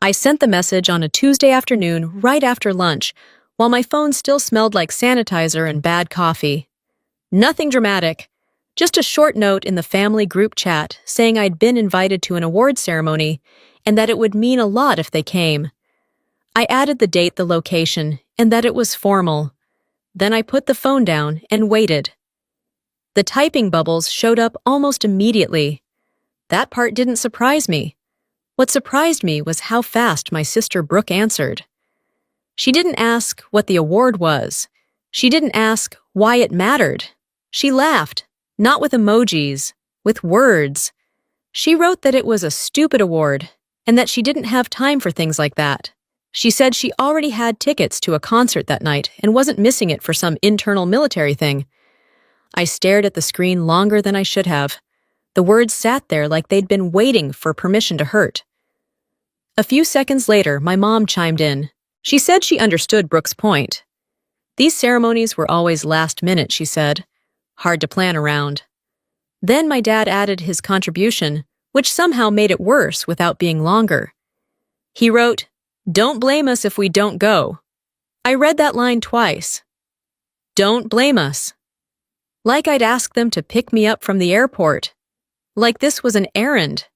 I sent the message on a Tuesday afternoon right after lunch, while my phone still smelled like sanitizer and bad coffee. Nothing dramatic, just a short note in the family group chat saying I'd been invited to an award ceremony and that it would mean a lot if they came. I added the date, the location, and that it was formal. Then I put the phone down and waited. The typing bubbles showed up almost immediately. That part didn't surprise me. What surprised me was how fast my sister Brooke answered. She didn't ask what the award was. She didn't ask why it mattered. She laughed, not with emojis, with words. She wrote that it was a stupid award and that she didn't have time for things like that. She said she already had tickets to a concert that night and wasn't missing it for some internal military thing. I stared at the screen longer than I should have. The words sat there like they'd been waiting for permission to hurt. A few seconds later, my mom chimed in. She said she understood Brooke's point. These ceremonies were always last minute, she said. Hard to plan around. Then my dad added his contribution, which somehow made it worse without being longer. He wrote, "Don't blame us if we don't go." I read that line twice. Don't blame us. Like I'd ask them to pick me up from the airport. Like this was an errand.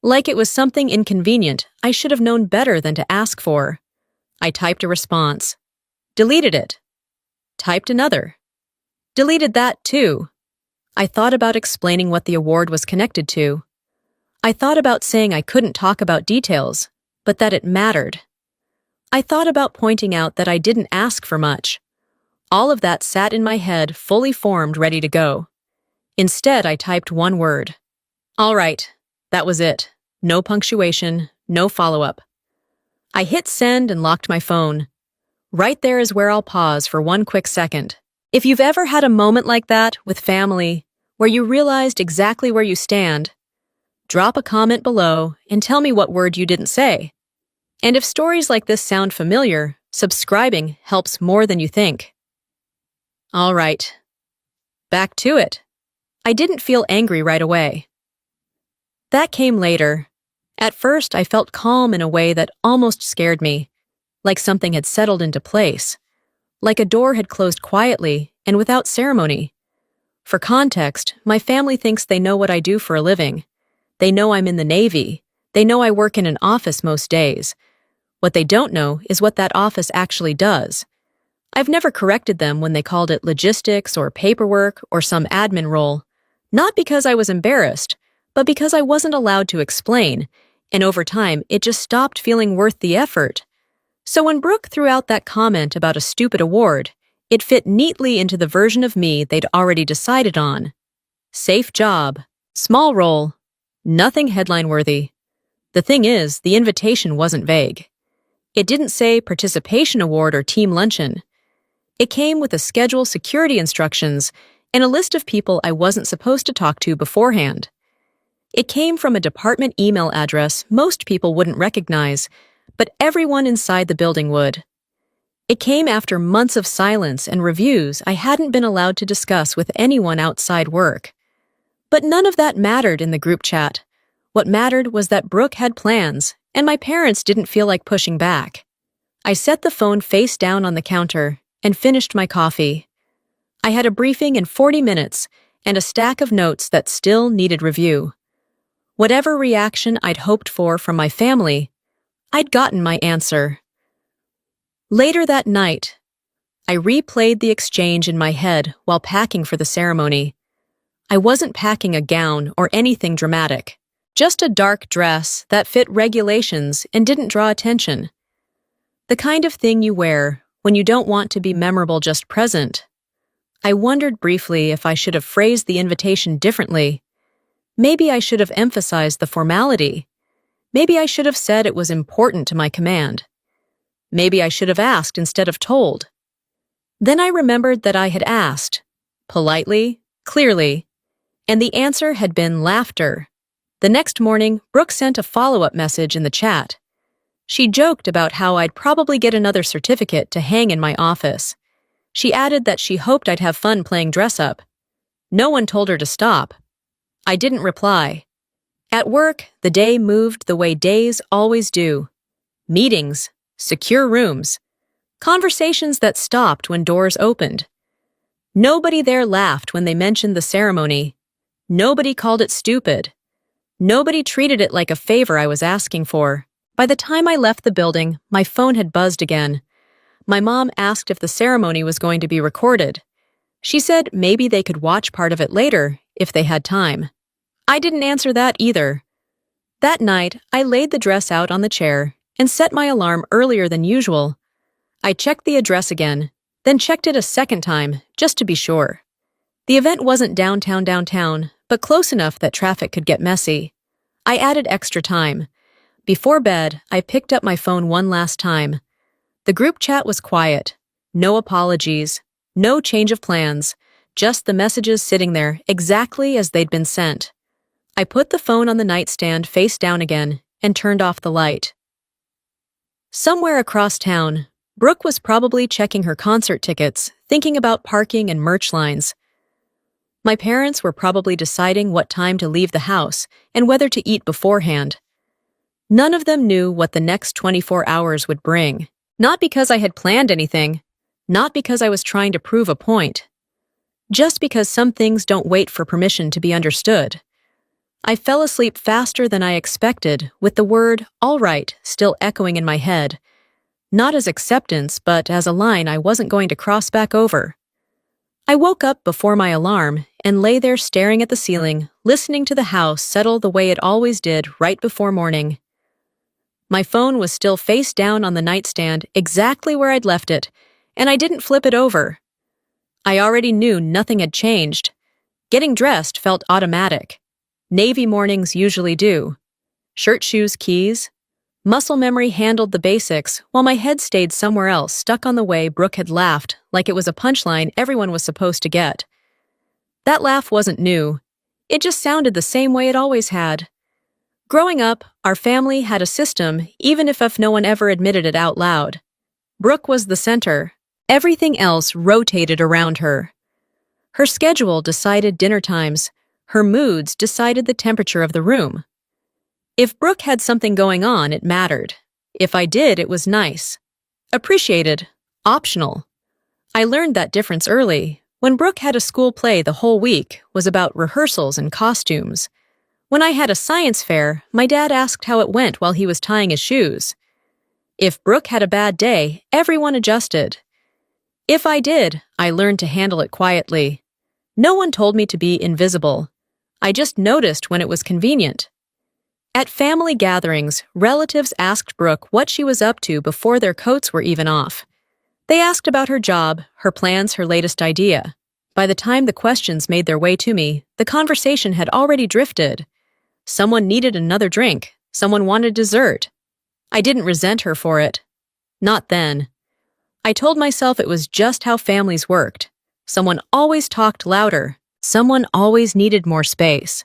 Like it was something inconvenient I should have known better than to ask for. I typed a response. Deleted it. Typed another. Deleted that too. I thought about explaining what the award was connected to. I thought about saying I couldn't talk about details, but that it mattered. I thought about pointing out that I didn't ask for much. All of that sat in my head, fully formed, ready to go. Instead, I typed one word. All right, that was it. No punctuation, no follow-up. I hit send and locked my phone. Right there is where I'll pause for one quick second. If you've ever had a moment like that with family, where you realized exactly where you stand, drop a comment below and tell me what word you didn't say. And if stories like this sound familiar, subscribing helps more than you think. All right. Back to it. I didn't feel angry right away. That came later. At first, I felt calm in a way that almost scared me, like something had settled into place, like a door had closed quietly and without ceremony. For context, my family thinks they know what I do for a living. They know I'm in the Navy. They know I work in an office most days. What they don't know is what that office actually does. I've never corrected them when they called it logistics or paperwork or some admin role, not because I was embarrassed, but because I wasn't allowed to explain, and over time it just stopped feeling worth the effort. So when Brooke threw out that comment about a stupid award, it fit neatly into the version of me they'd already decided on. Safe job, small role, nothing headline-worthy. The thing is, the invitation wasn't vague. It didn't say participation award or team luncheon. It came with a schedule, security instructions, and a list of people I wasn't supposed to talk to beforehand. It came from a department email address most people wouldn't recognize, but everyone inside the building would. It came after months of silence and reviews I hadn't been allowed to discuss with anyone outside work. But none of that mattered in the group chat. What mattered was that Brooke had plans, and my parents didn't feel like pushing back. I set the phone face down on the counter and finished my coffee. I had a briefing in 40 minutes and a stack of notes that still needed review. Whatever reaction I'd hoped for from my family, I'd gotten my answer. Later that night, I replayed the exchange in my head while packing for the ceremony. I wasn't packing a gown or anything dramatic, just a dark dress that fit regulations and didn't draw attention. The kind of thing you wear when you don't want to be memorable, just present. I wondered briefly if I should have phrased the invitation differently. Maybe I should have emphasized the formality. Maybe I should have said it was important to my command. Maybe I should have asked instead of told. Then I remembered that I had asked, politely, clearly, and the answer had been laughter. The next morning, Brooke sent a follow-up message in the chat. She joked about how I'd probably get another certificate to hang in my office. She added that she hoped I'd have fun playing dress-up. No one told her to stop. I didn't reply. At work, the day moved the way days always do, meetings, secure rooms, conversations that stopped when doors opened. Nobody there laughed when they mentioned the ceremony. Nobody called it stupid. Nobody treated it like a favor I was asking for. By the time I left the building, my phone had buzzed again. My mom asked if the ceremony was going to be recorded. She said maybe they could watch part of it later, if they had time. I didn't answer that either. That night, I laid the dress out on the chair and set my alarm earlier than usual. I checked the address again, then checked it a second time, just to be sure. The event wasn't downtown, but close enough that traffic could get messy. I added extra time. Before bed, I picked up my phone one last time. The group chat was quiet. No apologies. No change of plans. Just the messages sitting there exactly as they'd been sent. I put the phone on the nightstand face down again and turned off the light. Somewhere across town, Brooke was probably checking her concert tickets, thinking about parking and merch lines. My parents were probably deciding what time to leave the house and whether to eat beforehand. None of them knew what the next 24 hours would bring. Not because I had planned anything, not because I was trying to prove a point. Just because some things don't wait for permission to be understood. I fell asleep faster than I expected, with the word, "all right," still echoing in my head. Not as acceptance, but as a line I wasn't going to cross back over. I woke up before my alarm and lay there staring at the ceiling, listening to the house settle the way it always did right before morning. My phone was still face down on the nightstand, exactly where I'd left it, and I didn't flip it over. I already knew nothing had changed. Getting dressed felt automatic. Navy mornings usually do. Shirt, shoes, keys. Muscle memory handled the basics, while my head stayed somewhere else, stuck on the way Brooke had laughed, like it was a punchline everyone was supposed to get. That laugh wasn't new. It just sounded the same way it always had. Growing up, our family had a system, even if no one ever admitted it out loud. Brooke was the center. Everything else rotated around her. Her schedule decided dinner times. Her moods decided the temperature of the room. If Brooke had something going on, it mattered. If I did, it was nice. Appreciated. Optional. I learned that difference early. When Brooke had a school play the whole week, was about rehearsals and costumes. When I had a science fair, my dad asked how it went while he was tying his shoes. If Brooke had a bad day, everyone adjusted. If I did, I learned to handle it quietly. No one told me to be invisible. I just noticed when it was convenient. At family gatherings, relatives asked Brooke what she was up to before their coats were even off. They asked about her job, her plans, her latest idea. By the time the questions made their way to me, the conversation had already drifted. Someone needed another drink. Someone wanted dessert. I didn't resent her for it. Not then. I told myself it was just how families worked. Someone always talked louder. Someone always needed more space.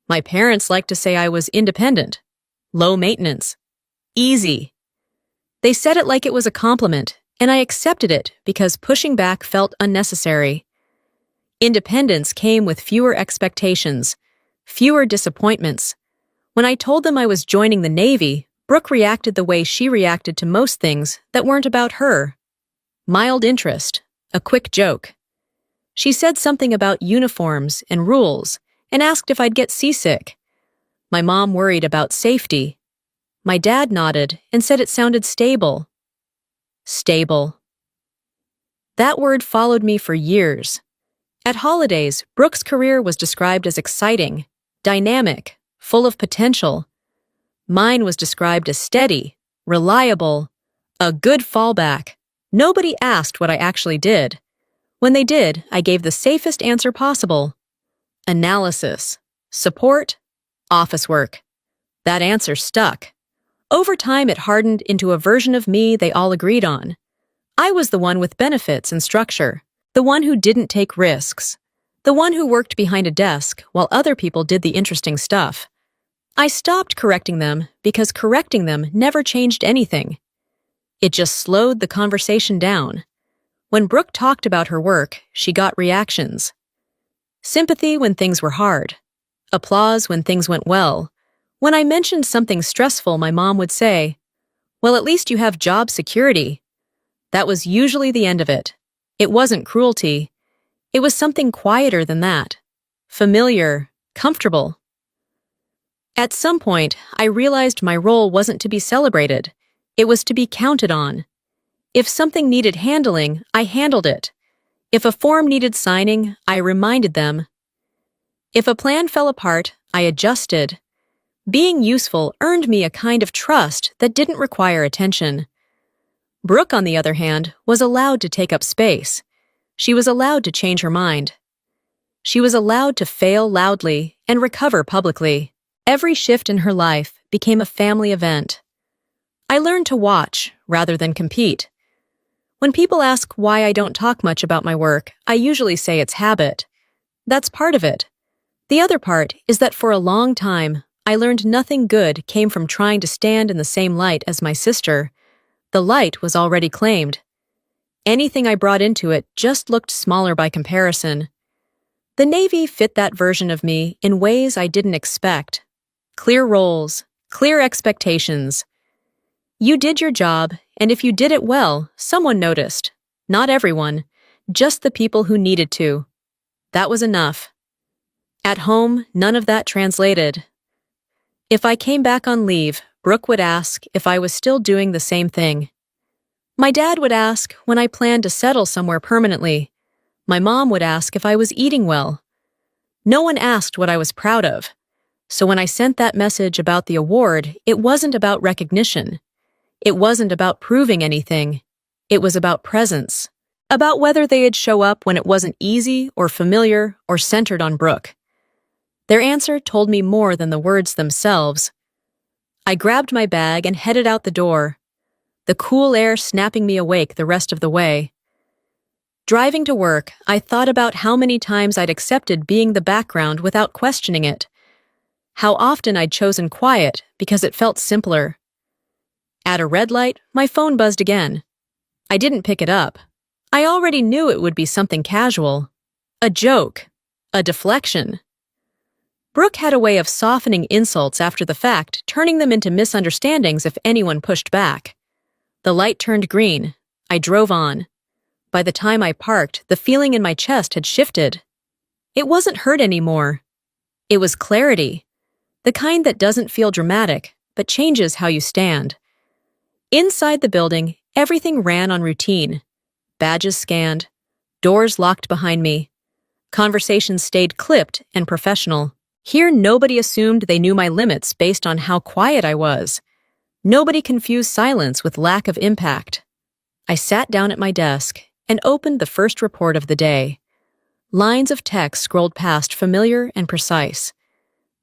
My parents liked to say I was independent, low maintenance, easy. They said it like it was a compliment, and I accepted it because pushing back felt unnecessary. Independence came with fewer expectations, fewer disappointments. When I told them I was joining the Navy, Brooke reacted the way she reacted to most things that weren't about her. Mild interest, a quick joke. She said something about uniforms and rules and asked if I'd get seasick. My mom worried about safety. My dad nodded and said it sounded stable. Stable. That word followed me for years. At holidays, Brooke's career was described as exciting, dynamic, full of potential. Mine was described as steady, reliable, a good fallback. Nobody asked what I actually did. When they did, I gave the safest answer possible. Analysis, support, office work. That answer stuck. Over time, it hardened into a version of me they all agreed on. I was the one with benefits and structure, the one who didn't take risks, the one who worked behind a desk while other people did the interesting stuff. I stopped correcting them because correcting them never changed anything. It just slowed the conversation down. When Brooke talked about her work, she got reactions. Sympathy when things were hard. Applause when things went well. When I mentioned something stressful, my mom would say, Well, at least you have job security. That was usually the end of it. It wasn't cruelty. It was something quieter than that. Familiar, comfortable. At some point, I realized my role wasn't to be celebrated. It was to be counted on. If something needed handling, I handled it. If a form needed signing, I reminded them. If a plan fell apart, I adjusted. Being useful earned me a kind of trust that didn't require attention. Brooke, on the other hand, was allowed to take up space. She was allowed to change her mind. She was allowed to fail loudly and recover publicly. Every shift in her life became a family event. I learned to watch rather than compete. When people ask why I don't talk much about my work, I usually say it's habit. That's part of it. The other part is that for a long time, I learned nothing good came from trying to stand in the same light as my sister. The light was already claimed. Anything I brought into it just looked smaller by comparison. The Navy fit that version of me in ways I didn't expect. Clear roles, clear expectations. You did your job, and if you did it well, someone noticed. Not everyone, just the people who needed to. That was enough. At home, none of that translated. If I came back on leave, Brooke would ask if I was still doing the same thing. My dad would ask when I planned to settle somewhere permanently. My mom would ask if I was eating well. No one asked what I was proud of. So when I sent that message about the award, it wasn't about recognition. It wasn't about proving anything. It was about presence. About whether they'd show up when it wasn't easy or familiar or centered on Brooke. Their answer told me more than the words themselves. I grabbed my bag and headed out the door, the cool air snapping me awake the rest of the way. Driving to work, I thought about how many times I'd accepted being the background without questioning it. How often I'd chosen quiet because it felt simpler. At a red light, my phone buzzed again. I didn't pick it up. I already knew it would be something casual. A joke. A deflection. Brooke had a way of softening insults after the fact, turning them into misunderstandings if anyone pushed back. The light turned green. I drove on. By the time I parked, the feeling in my chest had shifted. It wasn't hurt anymore. It was clarity. The kind that doesn't feel dramatic, but changes how you stand. Inside the building, everything ran on routine. Badges scanned. Doors locked behind me. Conversations stayed clipped and professional. Here, nobody assumed they knew my limits based on how quiet I was. Nobody confused silence with lack of impact. I sat down at my desk and opened the first report of the day. Lines of text scrolled past, familiar and precise.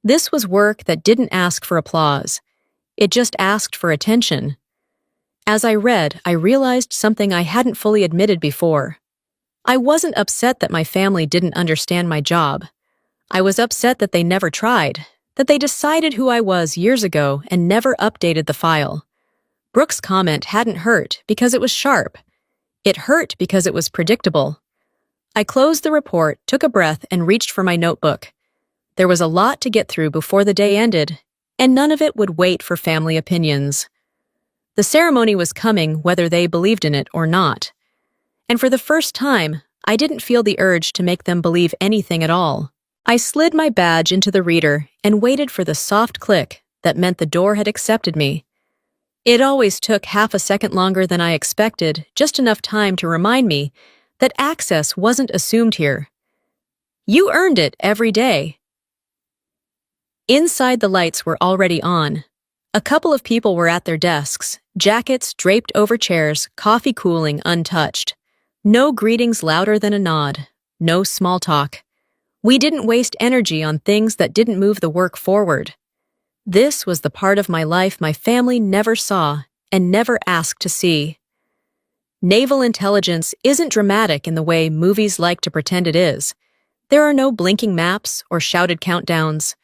This was work that didn't ask for applause. It just asked for attention. As I read, I realized something I hadn't fully admitted before. I wasn't upset that my family didn't understand my job. I was upset that they never tried, that they decided who I was years ago and never updated the file. Brooke's comment hadn't hurt because it was sharp. It hurt because it was predictable. I closed the report, took a breath, and reached for my notebook. There was a lot to get through before the day ended, and none of it would wait for family opinions. The ceremony was coming whether they believed in it or not. And for the first time, I didn't feel the urge to make them believe anything at all. I slid my badge into the reader and waited for the soft click that meant the door had accepted me. It always took half a second longer than I expected, just enough time to remind me that access wasn't assumed here. You earned it every day. Inside, the lights were already on. A couple of people were at their desks, jackets draped over chairs, coffee cooling untouched. No greetings louder than a nod. No small talk. We didn't waste energy on things that didn't move the work forward. This was the part of my life my family never saw and never asked to see. Naval intelligence isn't dramatic in the way movies like to pretend it is. There are no blinking maps or shouted countdowns.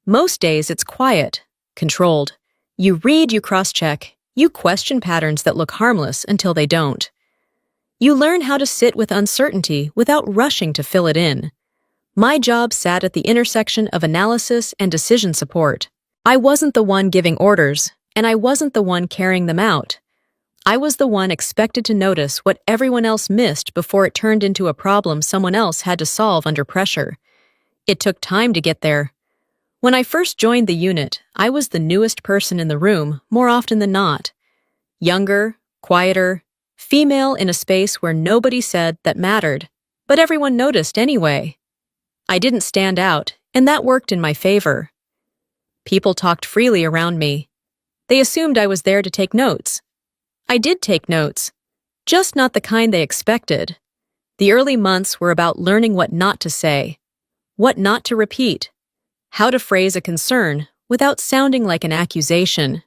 Most days it's quiet, controlled. You read, you cross-check, you question patterns that look harmless until they don't. You learn how to sit with uncertainty without rushing to fill it in. My job sat at the intersection of analysis and decision support. I wasn't the one giving orders, and I wasn't the one carrying them out. I was the one expected to notice what everyone else missed before it turned into a problem someone else had to solve under pressure. It took time to get there. When I first joined the unit, I was the newest person in the room more often than not. Younger, quieter, female in a space where nobody said that mattered, but everyone noticed anyway. I didn't stand out, and that worked in my favor. People talked freely around me. They assumed I was there to take notes. I did take notes, just not the kind they expected. The early months were about learning what not to say, what not to repeat, how to phrase a concern without sounding like an accusation.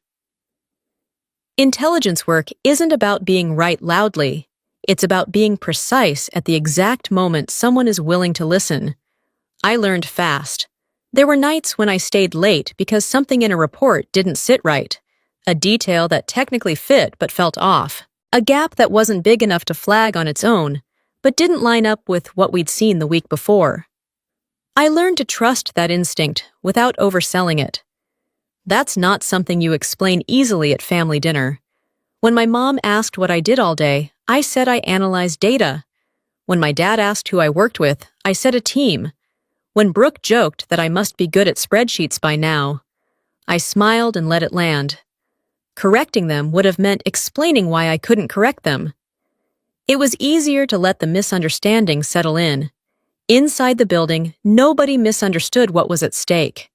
Intelligence work isn't about being right loudly. It's about being precise at the exact moment someone is willing to listen. I learned fast. There were nights when I stayed late because something in a report didn't sit right. A detail that technically fit but felt off. A gap that wasn't big enough to flag on its own, but didn't line up with what we'd seen the week before. I learned to trust that instinct without overselling it. That's not something you explain easily at family dinner. When my mom asked what I did all day, I said I analyzed data. When my dad asked who I worked with, I said a team. When Brooke joked that I must be good at spreadsheets by now, I smiled and let it land. Correcting them would have meant explaining why I couldn't correct them. It was easier to let the misunderstanding settle in. Inside the building, nobody misunderstood what was at stake.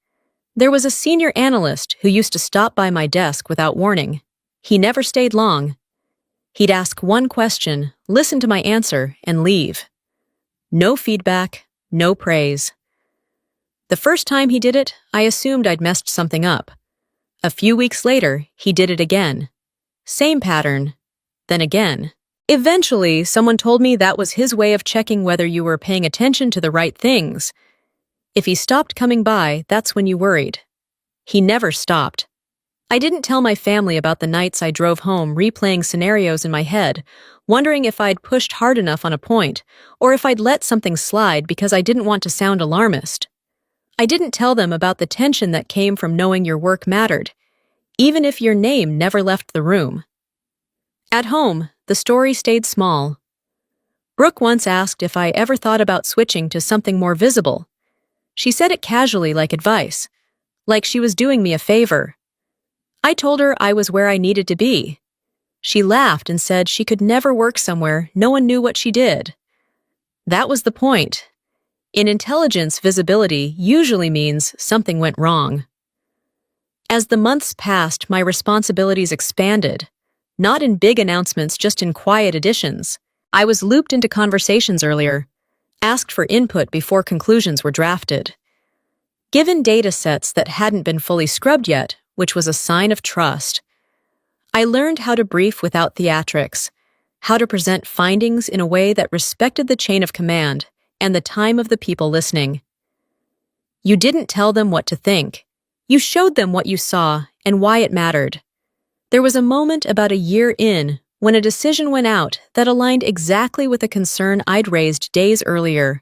There was a senior analyst who used to stop by my desk without warning. He never stayed long. He'd ask one question, listen to my answer, and leave. No feedback, no praise. The first time he did it, I assumed I'd messed something up. A few weeks later, he did it again. Same pattern. Then again. Eventually, someone told me that was his way of checking whether you were paying attention to the right things. If he stopped coming by, that's when you worried. He never stopped. I didn't tell my family about the nights I drove home replaying scenarios in my head, wondering if I'd pushed hard enough on a point, or if I'd let something slide because I didn't want to sound alarmist. I didn't tell them about the tension that came from knowing your work mattered, even if your name never left the room. At home, the story stayed small. Brooke once asked if I ever thought about switching to something more visible. She said it casually like advice, like she was doing me a favor. I told her I was where I needed to be. She laughed and said she could never work somewhere no one knew what she did. That was the point. In intelligence, visibility usually means something went wrong. As the months passed, my responsibilities expanded, not in big announcements, just in quiet additions. I was looped into conversations earlier, asked for input before conclusions were drafted. Given data sets that hadn't been fully scrubbed yet, which was a sign of trust. I learned how to brief without theatrics, how to present findings in a way that respected the chain of command and the time of the people listening. You didn't tell them what to think. You showed them what you saw and why it mattered. There was a moment about a year in when a decision went out that aligned exactly with a concern I'd raised days earlier.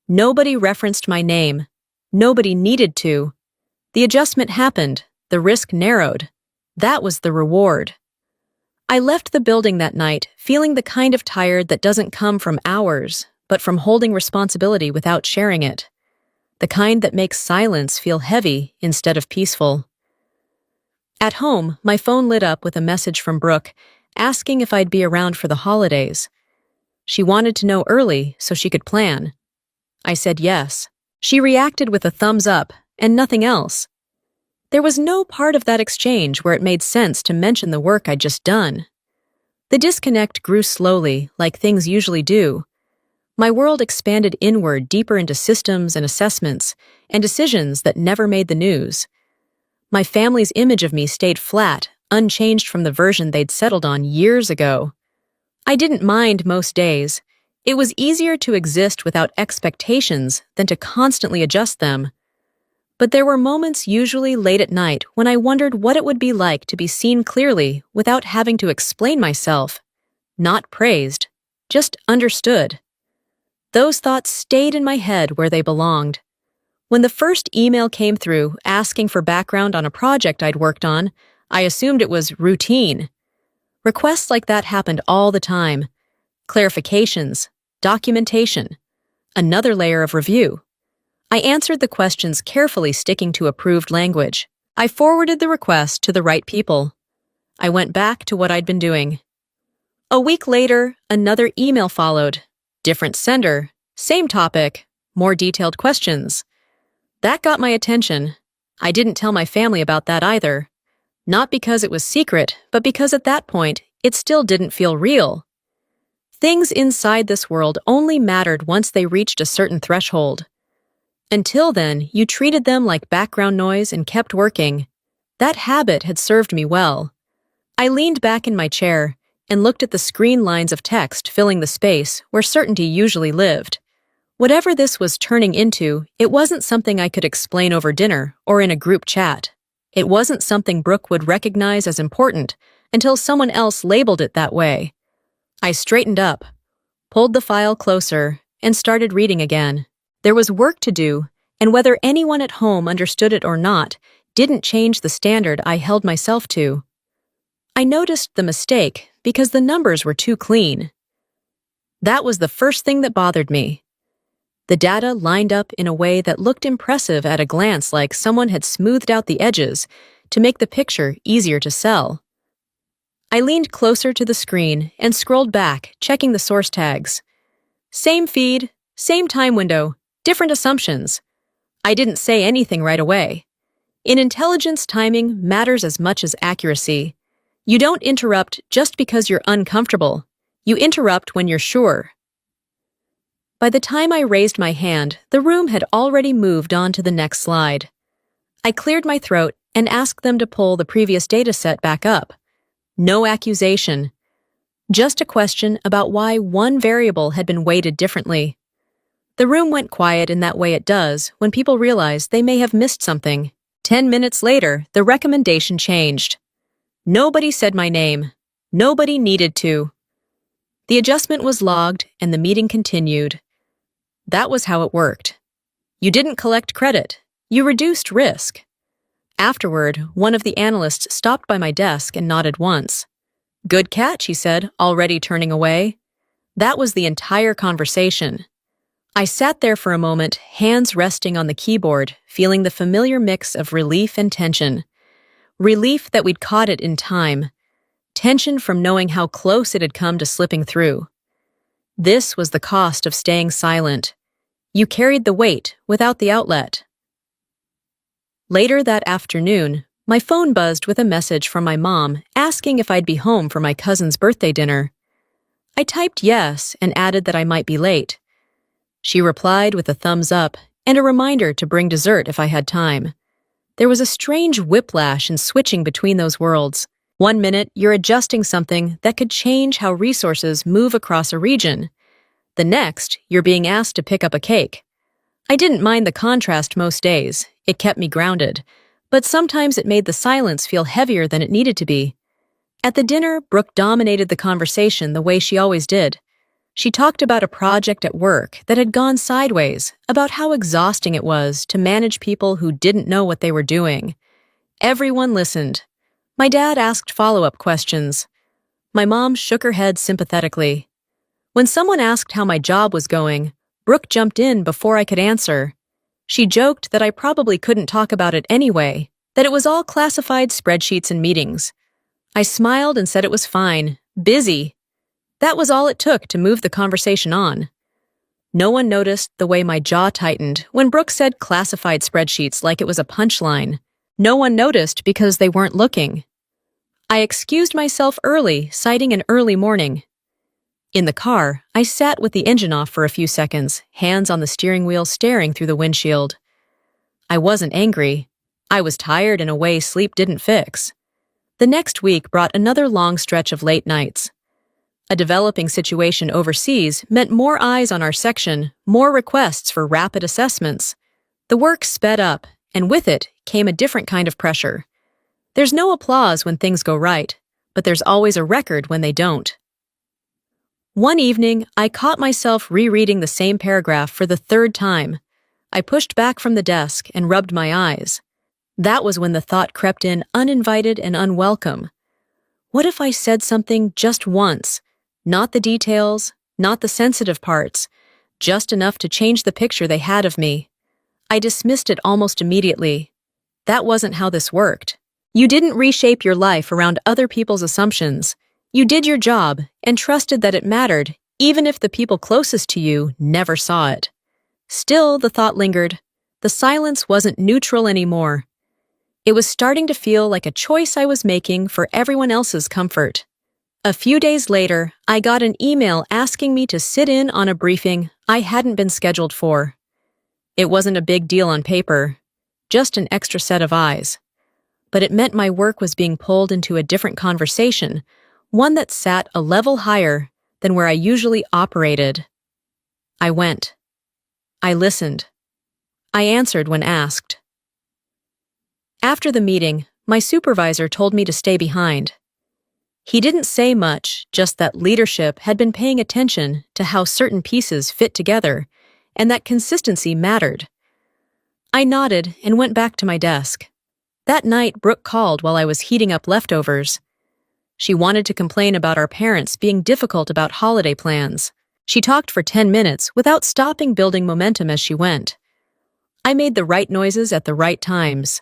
Nobody referenced my name. Nobody needed to. The adjustment happened. The risk narrowed. That was the reward. I left the building that night feeling the kind of tired that doesn't come from hours, but from holding responsibility without sharing it. The kind that makes silence feel heavy instead of peaceful. At home, my phone lit up with a message from Brooke asking if I'd be around for the holidays. She wanted to know early so she could plan. I said yes. She reacted with a thumbs up and nothing else. There was no part of that exchange where it made sense to mention the work I'd just done. The disconnect grew slowly, like things usually do. My world expanded inward, deeper into systems and assessments, and decisions that never made the news. My family's image of me stayed flat, unchanged from the version they'd settled on years ago. I didn't mind most days. It was easier to exist without expectations than to constantly adjust them. But there were moments, usually late at night, when I wondered what it would be like to be seen clearly without having to explain myself. Not praised, just understood. Those thoughts stayed in my head where they belonged. When the first email came through asking for background on a project I'd worked on, I assumed it was routine. Requests like that happened all the time. Clarifications, documentation, another layer of review. I answered the questions carefully, sticking to approved language. I forwarded the request to the right people. I went back to what I'd been doing. A week later, another email followed. Different sender, same topic, more detailed questions. That got my attention. I didn't tell my family about that either. Not because it was secret, but because at that point, it still didn't feel real. Things inside this world only mattered once they reached a certain threshold. Until then, you treated them like background noise and kept working. That habit had served me well. I leaned back in my chair and looked at the screen lines of text filling the space where certainty usually lived. Whatever this was turning into, it wasn't something I could explain over dinner or in a group chat. It wasn't something Brooke would recognize as important until someone else labeled it that way. I straightened up, pulled the file closer, and started reading again. There was work to do, and whether anyone at home understood it or not didn't change the standard I held myself to. I noticed the mistake because the numbers were too clean. That was the first thing that bothered me. The data lined up in a way that looked impressive at a glance, like someone had smoothed out the edges to make the picture easier to sell. I leaned closer to the screen and scrolled back, checking the source tags. Same feed, same time window, different assumptions. I didn't say anything right away. In intelligence, timing matters as much as accuracy. You don't interrupt just because you're uncomfortable. You interrupt when you're sure. By the time I raised my hand, the room had already moved on to the next slide. I cleared my throat and asked them to pull the previous data set back up. No accusation. Just a question about why one variable had been weighted differently. The room went quiet in that way it does when people realize they may have missed something. 10 minutes later, the recommendation changed. Nobody said my name. Nobody needed to. The adjustment was logged and the meeting continued. That was how it worked. You didn't collect credit. You reduced risk. Afterward, one of the analysts stopped by my desk and nodded once. "Good catch," he said, already turning away. That was the entire conversation. I sat there for a moment, hands resting on the keyboard, feeling the familiar mix of relief and tension. Relief that we'd caught it in time. Tension from knowing how close it had come to slipping through. This was the cost of staying silent. You carried the weight without the outlet. Later that afternoon, my phone buzzed with a message from my mom asking if I'd be home for my cousin's birthday dinner. I typed yes and added that I might be late. She replied with a thumbs up and a reminder to bring dessert if I had time. There was a strange whiplash in switching between those worlds. 1 minute, you're adjusting something that could change how resources move across a region. The next, you're being asked to pick up a cake. I didn't mind the contrast most days. It kept me grounded. But sometimes it made the silence feel heavier than it needed to be. At the dinner, Brooke dominated the conversation the way she always did. She talked about a project at work that had gone sideways, about how exhausting it was to manage people who didn't know what they were doing. Everyone listened. My dad asked follow-up questions. My mom shook her head sympathetically. When someone asked how my job was going, Brooke jumped in before I could answer. She joked that I probably couldn't talk about it anyway, that it was all classified spreadsheets and meetings. I smiled and said it was fine, busy. That was all it took to move the conversation on. No one noticed the way my jaw tightened when Brooke said classified spreadsheets like it was a punchline. No one noticed because they weren't looking. I excused myself early, citing an early morning. In the car, I sat with the engine off for a few seconds, hands on the steering wheel staring through the windshield. I wasn't angry. I was tired in a way sleep didn't fix. The next week brought another long stretch of late nights. A developing situation overseas meant more eyes on our section, more requests for rapid assessments. The work sped up, and with it came a different kind of pressure. There's no applause when things go right, but there's always a record when they don't. One evening, I caught myself rereading the same paragraph for the third time. I pushed back from the desk and rubbed my eyes. That was when the thought crept in uninvited and unwelcome. What if I said something just once? Not the details, not the sensitive parts, just enough to change the picture they had of me. I dismissed it almost immediately. That wasn't how this worked. You didn't reshape your life around other people's assumptions. You did your job and trusted that it mattered, even if the people closest to you never saw it. Still, the thought lingered. The silence wasn't neutral anymore. It was starting to feel like a choice I was making for everyone else's comfort. A few days later, I got an email asking me to sit in on a briefing I hadn't been scheduled for. It wasn't a big deal on paper, just an extra set of eyes. But it meant my work was being pulled into a different conversation, one that sat a level higher than where I usually operated. I went. I listened. I answered when asked. After the meeting, my supervisor told me to stay behind. He didn't say much, just that leadership had been paying attention to how certain pieces fit together, and that consistency mattered. I nodded and went back to my desk. That night, Brooke called while I was heating up leftovers. She wanted to complain about our parents being difficult about holiday plans. She talked for 10 minutes without stopping building momentum as she went. I made the right noises at the right times.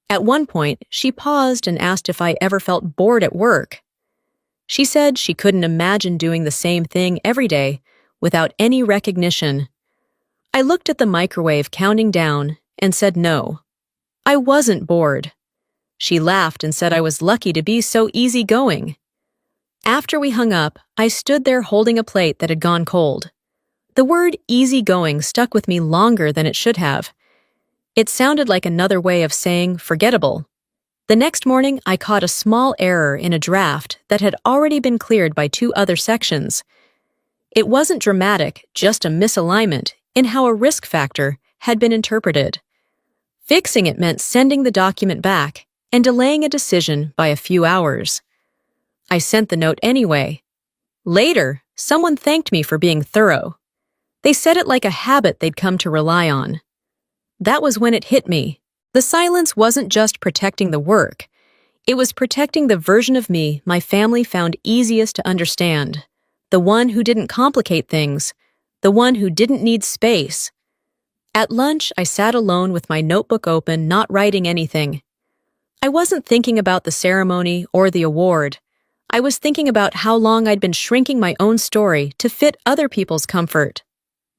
At one point, she paused and asked if I ever felt bored at work. She said she couldn't imagine doing the same thing every day without any recognition. I looked at the microwave counting down and said no. I wasn't bored. She laughed and said I was lucky to be so easygoing. After we hung up, I stood there holding a plate that had gone cold. The word easygoing stuck with me longer than it should have. It sounded like another way of saying forgettable. The next morning, I caught a small error in a draft that had already been cleared by 2 other sections. It wasn't dramatic, just a misalignment in how a risk factor had been interpreted. Fixing it meant sending the document back and delaying a decision by a few hours. I sent the note anyway. Later, someone thanked me for being thorough. They said it like a habit they'd come to rely on. That was when it hit me. The silence wasn't just protecting the work. It was protecting the version of me my family found easiest to understand. The one who didn't complicate things. The one who didn't need space. At lunch, I sat alone with my notebook open, not writing anything. I wasn't thinking about the ceremony or the award. I was thinking about how long I'd been shrinking my own story to fit other people's comfort.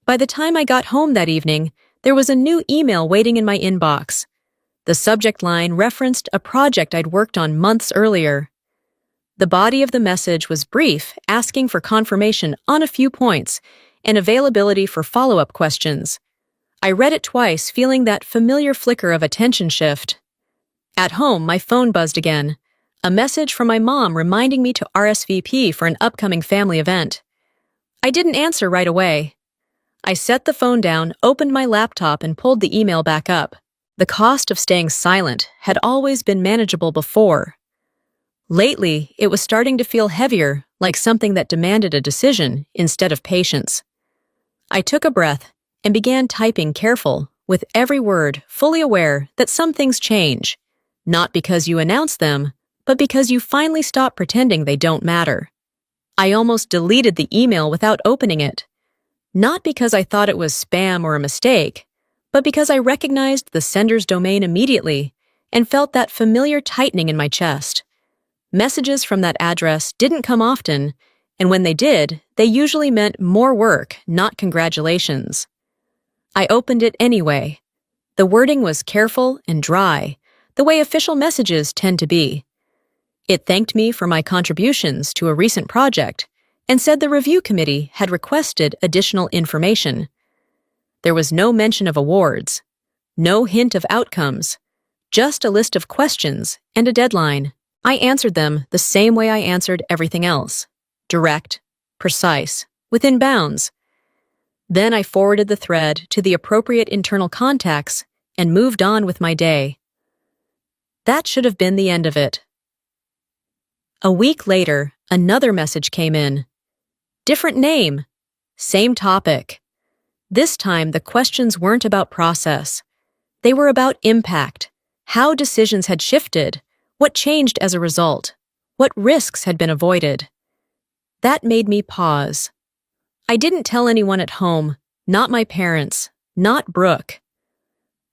By the time I got home that evening, there was a new email waiting in my inbox. The subject line referenced a project I'd worked on months earlier. The body of the message was brief, asking for confirmation on a few points and availability for follow-up questions. I read it twice, feeling that familiar flicker of attention shift. At home, my phone buzzed again. A message from my mom reminding me to RSVP for an upcoming family event. I didn't answer right away. I set the phone down, opened my laptop, and pulled the email back up. The cost of staying silent had always been manageable before. Lately, it was starting to feel heavier, like something that demanded a decision instead of patience. I took a breath and began typing careful, with every word, fully aware that some things change, not because you announce them, but because you finally stop pretending they don't matter. I almost deleted the email without opening it, not because I thought it was spam or a mistake, but because I recognized the sender's domain immediately and felt that familiar tightening in my chest. Messages from that address didn't come often, and when they did, they usually meant more work, not congratulations. I opened it anyway. The wording was careful and dry, the way official messages tend to be. It thanked me for my contributions to a recent project and said the review committee had requested additional information. There was no mention of awards, no hint of outcomes, just a list of questions and a deadline. I answered them the same way I answered everything else: direct, precise, within bounds. Then I forwarded the thread to the appropriate internal contacts and moved on with my day. That should have been the end of it. A week later, another message came in. Different name, same topic. This time, the questions weren't about process. They were about impact, how decisions had shifted, what changed as a result, what risks had been avoided. That made me pause. I didn't tell anyone at home, not my parents, not Brooke.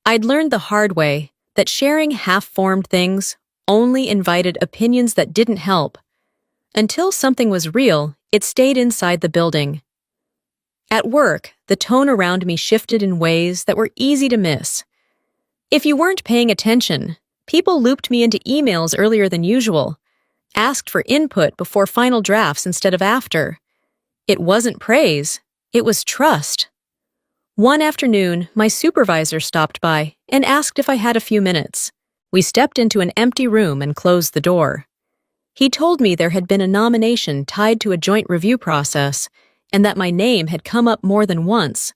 I'd learned the hard way that sharing half-formed things only invited opinions that didn't help. Until something was real, it stayed inside the building. At work, the tone around me shifted in ways that were easy to miss. If you weren't paying attention, people looped me into emails earlier than usual, asked for input before final drafts instead of after. It wasn't praise, it was trust. One afternoon, my supervisor stopped by and asked if I had a few minutes. We stepped into an empty room and closed the door. He told me there had been a nomination tied to a joint review process and that my name had come up more than once.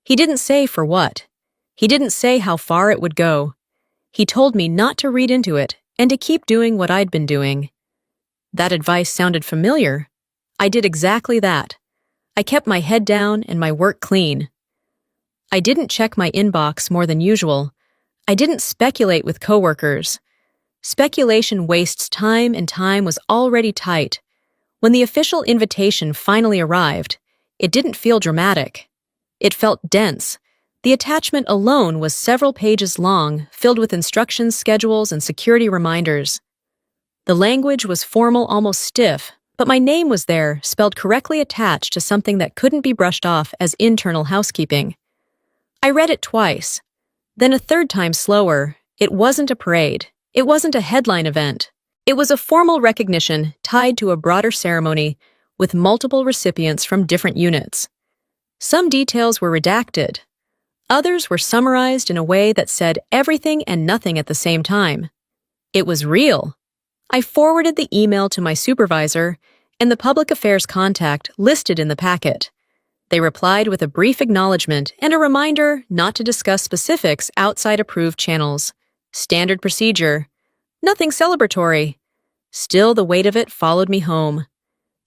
He didn't say for what. He didn't say how far it would go. He told me not to read into it and to keep doing what I'd been doing. That advice sounded familiar. I did exactly that. I kept my head down and my work clean. I didn't check my inbox more than usual. I didn't speculate with coworkers. Speculation wastes time and time was already tight. When the official invitation finally arrived, it didn't feel dramatic. It felt dense. The attachment alone was several pages long, filled with instructions, schedules, and security reminders. The language was formal, almost stiff, but my name was there, spelled correctly attached to something that couldn't be brushed off as internal housekeeping. I read it twice. Then a third time slower. It wasn't a parade. It wasn't a headline event. It was a formal recognition tied to a broader ceremony with multiple recipients from different units. Some details were redacted. Others were summarized in a way that said everything and nothing at the same time. It was real. I forwarded the email to my supervisor and the public affairs contact listed in the packet. They replied with a brief acknowledgement and a reminder not to discuss specifics outside approved channels. Standard procedure. Nothing celebratory. Still, the weight of it followed me home.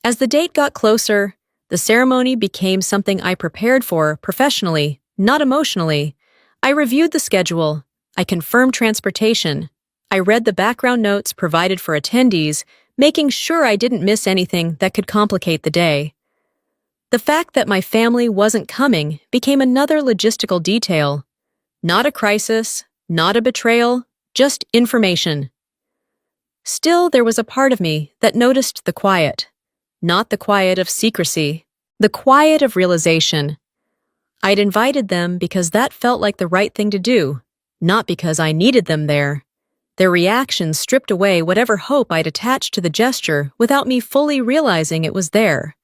As the date got closer, the ceremony became something I prepared for professionally, not emotionally. I reviewed the schedule. I confirmed transportation. I read the background notes provided for attendees, making sure I didn't miss anything that could complicate the day. The fact that my family wasn't coming became another logistical detail. Not a crisis, not a betrayal, just information. Still, there was a part of me that noticed the quiet. Not the quiet of secrecy, the quiet of realization. I'd invited them because that felt like the right thing to do, not because I needed them there. Their reactions stripped away whatever hope I'd attached to the gesture without me fully realizing it was there.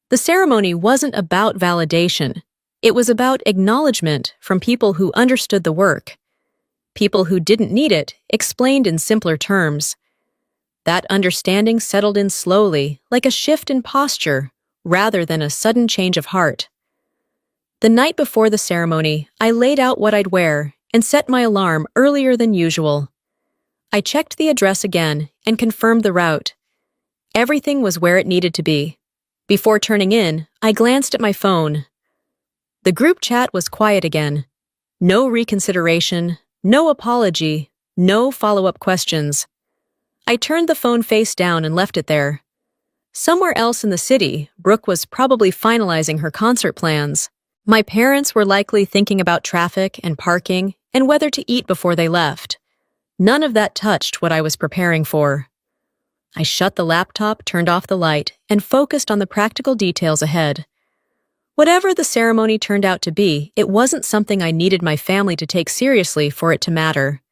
The ceremony wasn't about validation. It was about acknowledgement from people who understood the work. People who didn't need it, explained in simpler terms. That understanding settled in slowly, like a shift in posture, rather than a sudden change of heart. The night before the ceremony, I laid out what I'd wear and set my alarm earlier than usual. I checked the address again and confirmed the route. Everything was where it needed to be. Before turning in, I glanced at my phone. The group chat was quiet again. No reconsideration, no apology, no follow-up questions. I turned the phone face down and left it there. Somewhere else in the city, Brooke was probably finalizing her concert plans. My parents were likely thinking about traffic and parking and whether to eat before they left. None of that touched what I was preparing for. I shut the laptop, turned off the light, and focused on the practical details ahead. Whatever the ceremony turned out to be, it wasn't something I needed my family to take seriously for it to matter.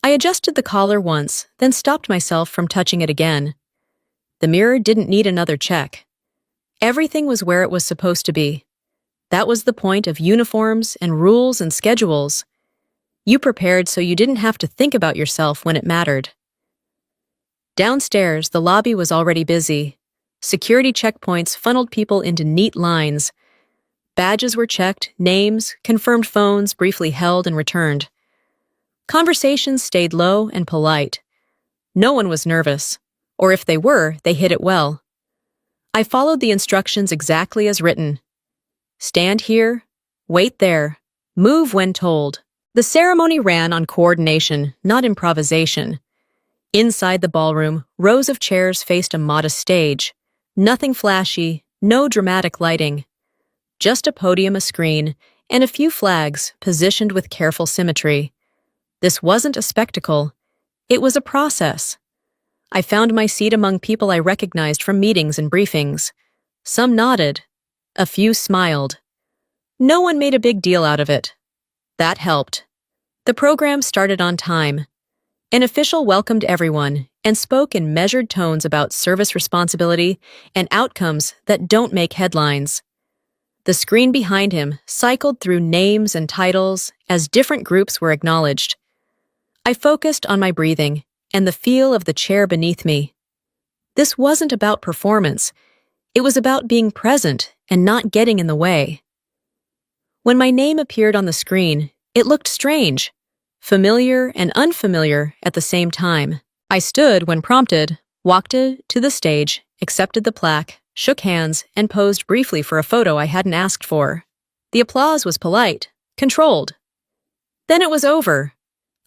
I adjusted the collar once, then stopped myself from touching it again. The mirror didn't need another check. Everything was where it was supposed to be. That was the point of uniforms and rules and schedules. You prepared so you didn't have to think about yourself when it mattered. Downstairs, the lobby was already busy. Security checkpoints funneled people into neat lines. Badges were checked, names, confirmed phones briefly held and returned. Conversations stayed low and polite. No one was nervous, or if they were, they hid it well. I followed the instructions exactly as written. Stand here, wait there, move when told. The ceremony ran on coordination, not improvisation. Inside the ballroom, rows of chairs faced a modest stage. Nothing flashy, no dramatic lighting. Just a podium, a screen, and a few flags positioned with careful symmetry. This wasn't a spectacle. It was a process. I found my seat among people I recognized from meetings and briefings. Some nodded. A few smiled. No one made a big deal out of it. That helped. The program started on time. An official welcomed everyone and spoke in measured tones about service responsibility and outcomes that don't make headlines. The screen behind him cycled through names and titles as different groups were acknowledged. I focused on my breathing and the feel of the chair beneath me. This wasn't about performance. It was about being present and not getting in the way. When my name appeared on the screen, it looked strange, familiar and unfamiliar at the same time. I stood when prompted, walked to the stage, accepted the plaque, shook hands, and posed briefly for a photo I hadn't asked for. The applause was polite, controlled. Then it was over.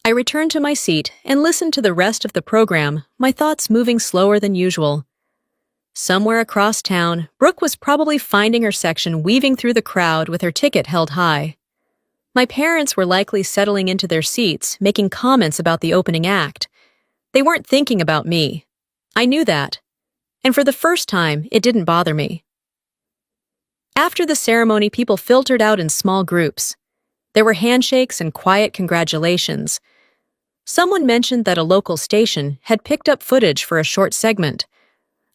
I returned to my seat and listened to the rest of the program, my thoughts moving slower than usual. Somewhere across town, Brooke was probably finding her section weaving through the crowd with her ticket held high. My parents were likely settling into their seats, making comments about the opening act. They weren't thinking about me. I knew that. And for the first time, it didn't bother me. After the ceremony, people filtered out in small groups. There were handshakes and quiet congratulations. Someone mentioned that a local station had picked up footage for a short segment.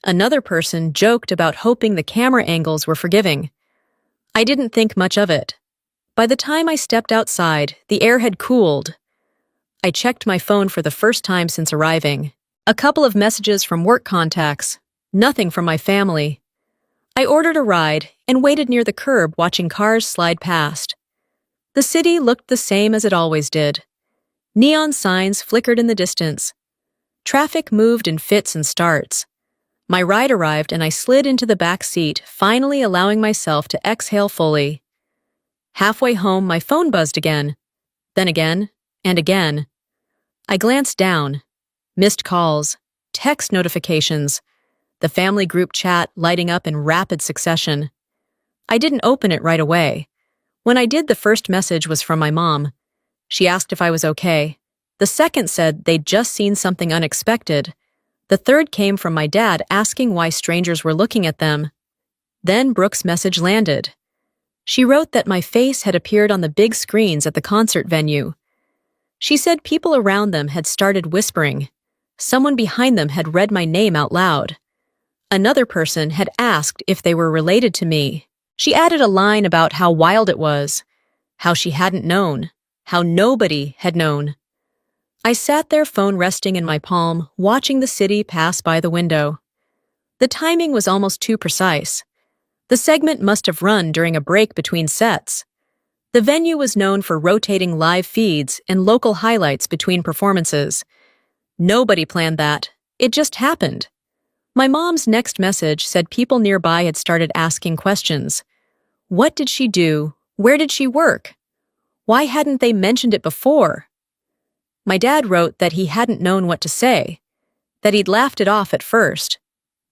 Another person joked about hoping the camera angles were forgiving. I didn't think much of it. By the time I stepped outside, the air had cooled. I checked my phone for the first time since arriving. A couple of messages from work contacts. Nothing from my family. I ordered a ride and waited near the curb watching cars slide past. The city looked the same as it always did. Neon signs flickered in the distance. Traffic moved in fits and starts. My ride arrived and I slid into the back seat, finally allowing myself to exhale fully. Halfway home, my phone buzzed again. Then again, and again. I glanced down. Missed calls, text notifications, the family group chat lighting up in rapid succession. I didn't open it right away. When I did, the first message was from my mom. She asked if I was okay. The second said they'd just seen something unexpected. The third came from my dad asking why strangers were looking at them. Then Brooke's message landed. She wrote that my face had appeared on the big screens at the concert venue. She said people around them had started whispering. Someone behind them had read my name out loud. Another person had asked if they were related to me. She added a line about how wild it was, how she hadn't known, how nobody had known. I sat there, phone resting in my palm, watching the city pass by the window. The timing was almost too precise. The segment must have run during a break between sets. The venue was known for rotating live feeds and local highlights between performances. Nobody planned that. It just happened. My mom's next message said people nearby had started asking questions. What did she do? Where did she work? Why hadn't they mentioned it before? My dad wrote that he hadn't known what to say, that he'd laughed it off at first,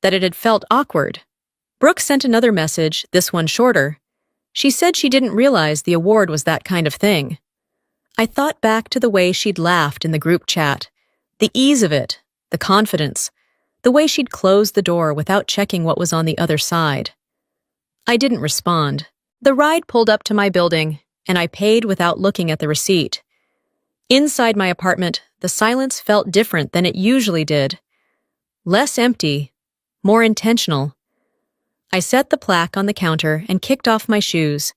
that it had felt awkward. Brooke sent another message, this one shorter. She said she didn't realize the award was that kind of thing. I thought back to the way she'd laughed in the group chat, the ease of it, the confidence, the way she'd closed the door without checking what was on the other side. I didn't respond. The ride pulled up to my building, and I paid without looking at the receipt. Inside my apartment, the silence felt different than it usually did. Less empty, more intentional. I set the plaque on the counter and kicked off my shoes.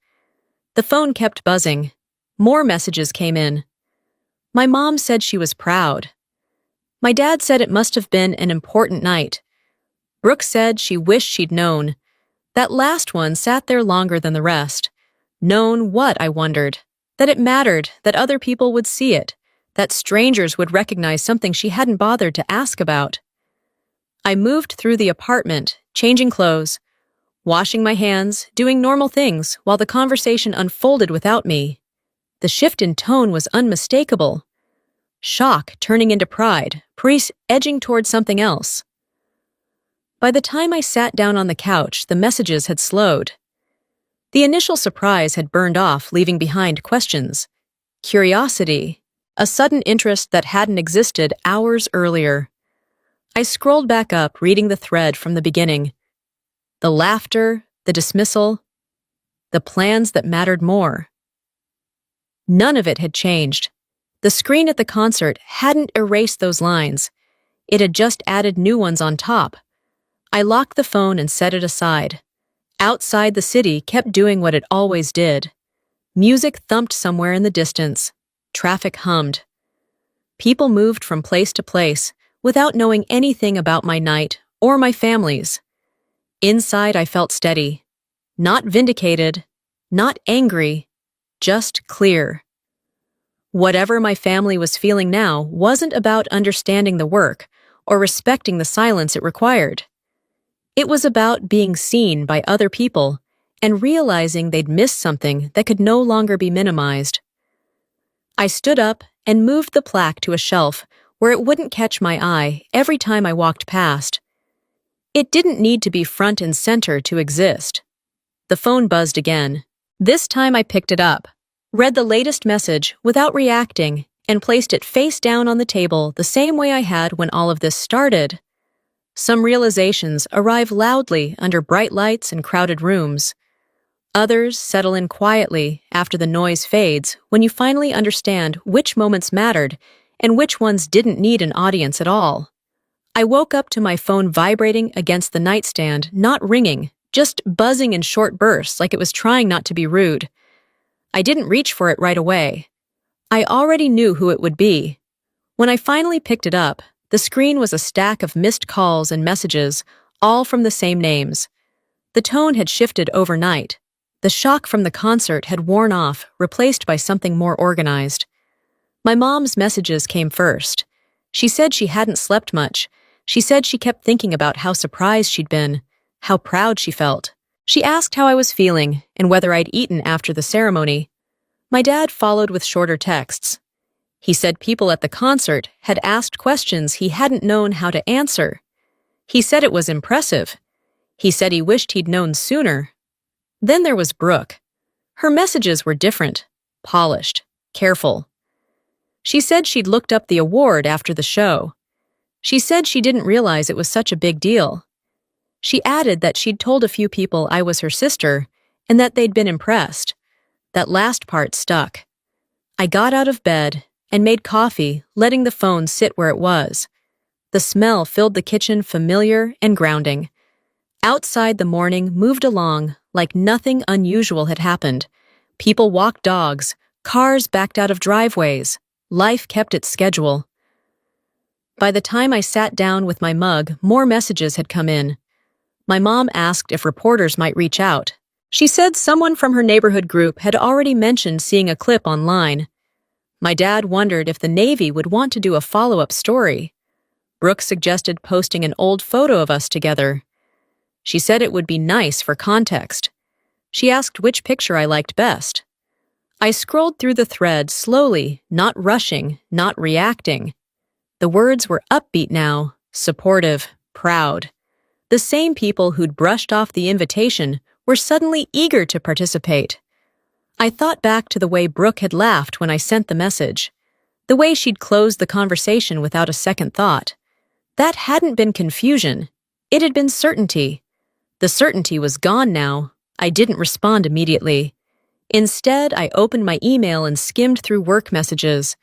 The phone kept buzzing. More messages came in. My mom said she was proud. My dad said it must have been an important night. Brooke said she wished she'd known. That last one sat there longer than the rest. Known what, I wondered? That it mattered, that other people would see it, that strangers would recognize something she hadn't bothered to ask about. I moved through the apartment, changing clothes, washing my hands, doing normal things while the conversation unfolded without me. The shift in tone was unmistakable. Shock turning into pride, Paris edging toward something else. By the time I sat down on the couch, the messages had slowed. The initial surprise had burned off, leaving behind questions, curiosity, a sudden interest that hadn't existed hours earlier. I scrolled back up, reading the thread from the beginning. The laughter, the dismissal, the plans that mattered more. None of it had changed. The screen at the concert hadn't erased those lines. It had just added new ones on top. I locked the phone and set it aside. Outside, the city kept doing what it always did. Music thumped somewhere in the distance. Traffic hummed. People moved from place to place without knowing anything about my night or my family's. Inside, I felt steady. Not vindicated, not angry, just clear. Whatever my family was feeling now wasn't about understanding the work or respecting the silence it required. It was about being seen by other people and realizing they'd missed something that could no longer be minimized. I stood up and moved the plaque to a shelf where it wouldn't catch my eye every time I walked past. It didn't need to be front and center to exist. The phone buzzed again. This time I picked it up, read the latest message without reacting, and placed it face down on the table the same way I had when all of this started. Some realizations arrive loudly under bright lights and crowded rooms. Others settle in quietly after the noise fades when you finally understand which moments mattered and which ones didn't need an audience at all. I woke up to my phone vibrating against the nightstand, not ringing, just buzzing in short bursts like it was trying not to be rude. I didn't reach for it right away. I already knew who it would be. When I finally picked it up, the screen was a stack of missed calls and messages, all from the same names. The tone had shifted overnight. The shock from the concert had worn off, replaced by something more organized. My mom's messages came first. She said she hadn't slept much. She said she kept thinking about how surprised she'd been, how proud she felt. She asked how I was feeling and whether I'd eaten after the ceremony. My dad followed with shorter texts. He said people at the concert had asked questions he hadn't known how to answer. He said it was impressive. He said he wished he'd known sooner. Then there was Brooke. Her messages were different, polished, careful. She said she'd looked up the award after the show. She said she didn't realize it was such a big deal. She added that she'd told a few people I was her sister and that they'd been impressed. That last part stuck. I got out of bed and made coffee, letting the phone sit where it was. The smell filled the kitchen, familiar and grounding. Outside, the morning moved along like nothing unusual had happened. People walked dogs, cars backed out of driveways. Life kept its schedule. By the time I sat down with my mug, more messages had come in. My mom asked if reporters might reach out. She said someone from her neighborhood group had already mentioned seeing a clip online. My dad wondered if the Navy would want to do a follow-up story. Brooke suggested posting an old photo of us together. She said it would be nice for context. She asked which picture I liked best. I scrolled through the thread slowly, not rushing, not reacting. The words were upbeat now, supportive, proud. The same people who'd brushed off the invitation were suddenly eager to participate. I thought back to the way Brooke had laughed when I sent the message, the way she'd closed the conversation without a second thought. That hadn't been confusion. It had been certainty. The certainty was gone now. I didn't respond immediately. Instead, I opened my email and skimmed through work messages.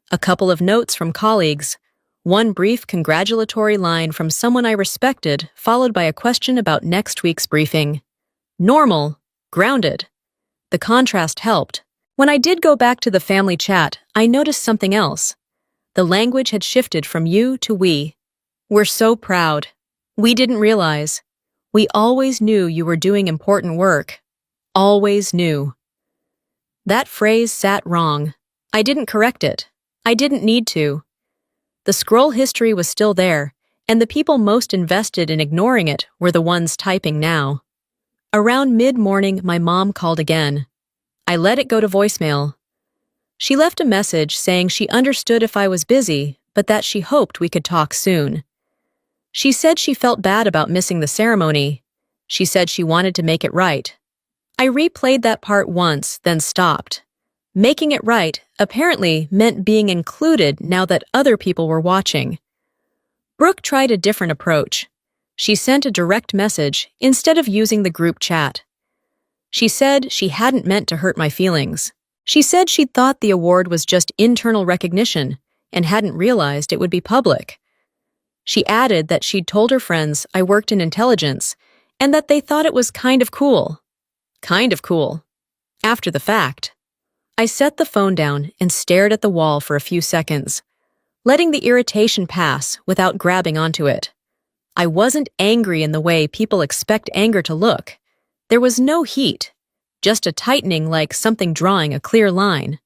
A couple of notes from colleagues, one brief congratulatory line from someone I respected, followed by a question about next week's briefing. Normal, grounded. The contrast helped. When I did go back to the family chat, I noticed something else. The language had shifted from you to we. We're so proud. We didn't realize. We always knew you were doing important work. Always knew. That phrase sat wrong. I didn't correct it. I didn't need to. The scroll history was still there, and the people most invested in ignoring it were the ones typing now. Around mid-morning, my mom called again. I let it go to voicemail. She left a message saying she understood if I was busy, but that she hoped we could talk soon. She said she felt bad about missing the ceremony. She said she wanted to make it right. I replayed that part once, then stopped. Making it right apparently meant being included now that other people were watching. Brooke tried a different approach. She sent a direct message instead of using the group chat. She said she hadn't meant to hurt my feelings. She said she'd thought the award was just internal recognition and hadn't realized it would be public. She added that she'd told her friends I worked in intelligence and that they thought it was kind of cool. Kind of cool. After the fact. I set the phone down and stared at the wall for a few seconds, letting the irritation pass without grabbing onto it. I wasn't angry in the way people expect anger to look. There was no heat, just a tightening like something drawing a clear line.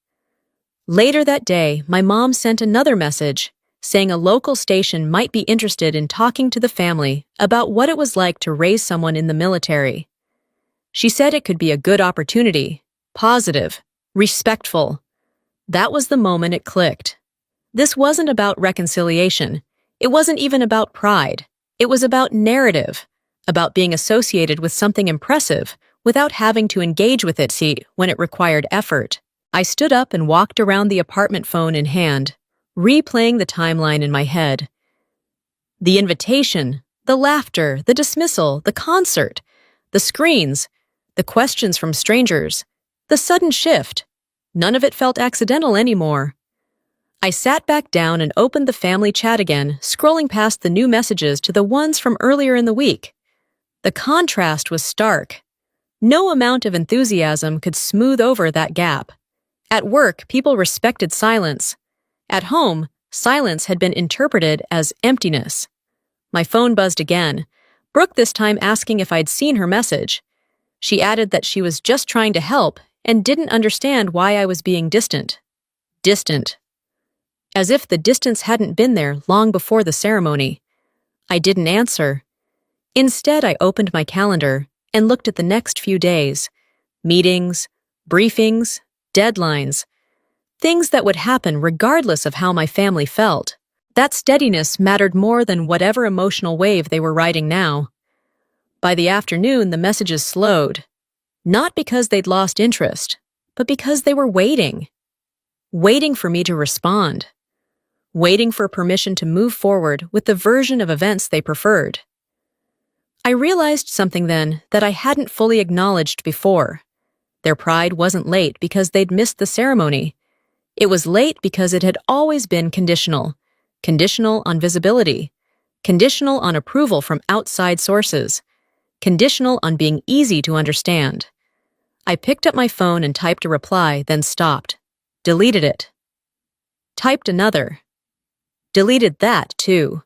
Later that day, my mom sent another message saying a local station might be interested in talking to the family about what it was like to raise someone in the military. She said it could be a good opportunity, positive, respectful. That was the moment it clicked. This wasn't about reconciliation. It wasn't even about pride. It was about narrative, about being associated with something impressive without having to engage with it when it required effort. I stood up and walked around the apartment, phone in hand, replaying the timeline in my head. The invitation, the laughter, the dismissal, the concert, the screens, the questions from strangers, the sudden shift. None of it felt accidental anymore. I sat back down and opened the family chat again, scrolling past the new messages to the ones from earlier in the week. The contrast was stark. No amount of enthusiasm could smooth over that gap. At work, people respected silence. At home, silence had been interpreted as emptiness. My phone buzzed again, Brooke this time asking if I'd seen her message. She added that she was just trying to help and didn't understand why I was being distant. Distant. As if the distance hadn't been there long before the ceremony. I didn't answer. Instead, I opened my calendar and looked at the next few days. Meetings, briefings, deadlines. Things that would happen regardless of how my family felt. That steadiness mattered more than whatever emotional wave they were riding now. By the afternoon, the messages slowed. Not because they'd lost interest, but because they were waiting. Waiting for me to respond. Waiting for permission to move forward with the version of events they preferred. I realized something then that I hadn't fully acknowledged before. Their pride wasn't late because they'd missed the ceremony. It was late because it had always been conditional. Conditional on visibility. Conditional on approval from outside sources. Conditional on being easy to understand. I picked up my phone and typed a reply, then stopped. Deleted it. Typed another. Deleted that, too.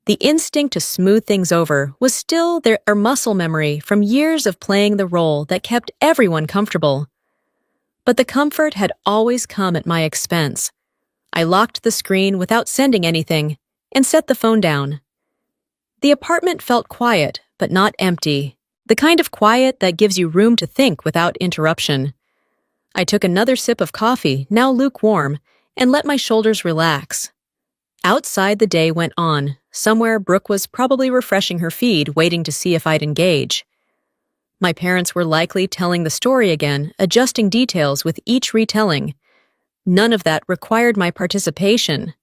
The instinct to smooth things over was still their muscle memory from years of playing the role that kept everyone comfortable. But the comfort had always come at my expense. I locked the screen without sending anything and set the phone down. The apartment felt quiet, but not empty. The kind of quiet that gives you room to think without interruption. I took another sip of coffee, now lukewarm, and let my shoulders relax. Outside, the day went on. Somewhere, Brooke was probably refreshing her feed, waiting to see if I'd engage. My parents were likely telling the story again, adjusting details with each retelling. None of that required my participation.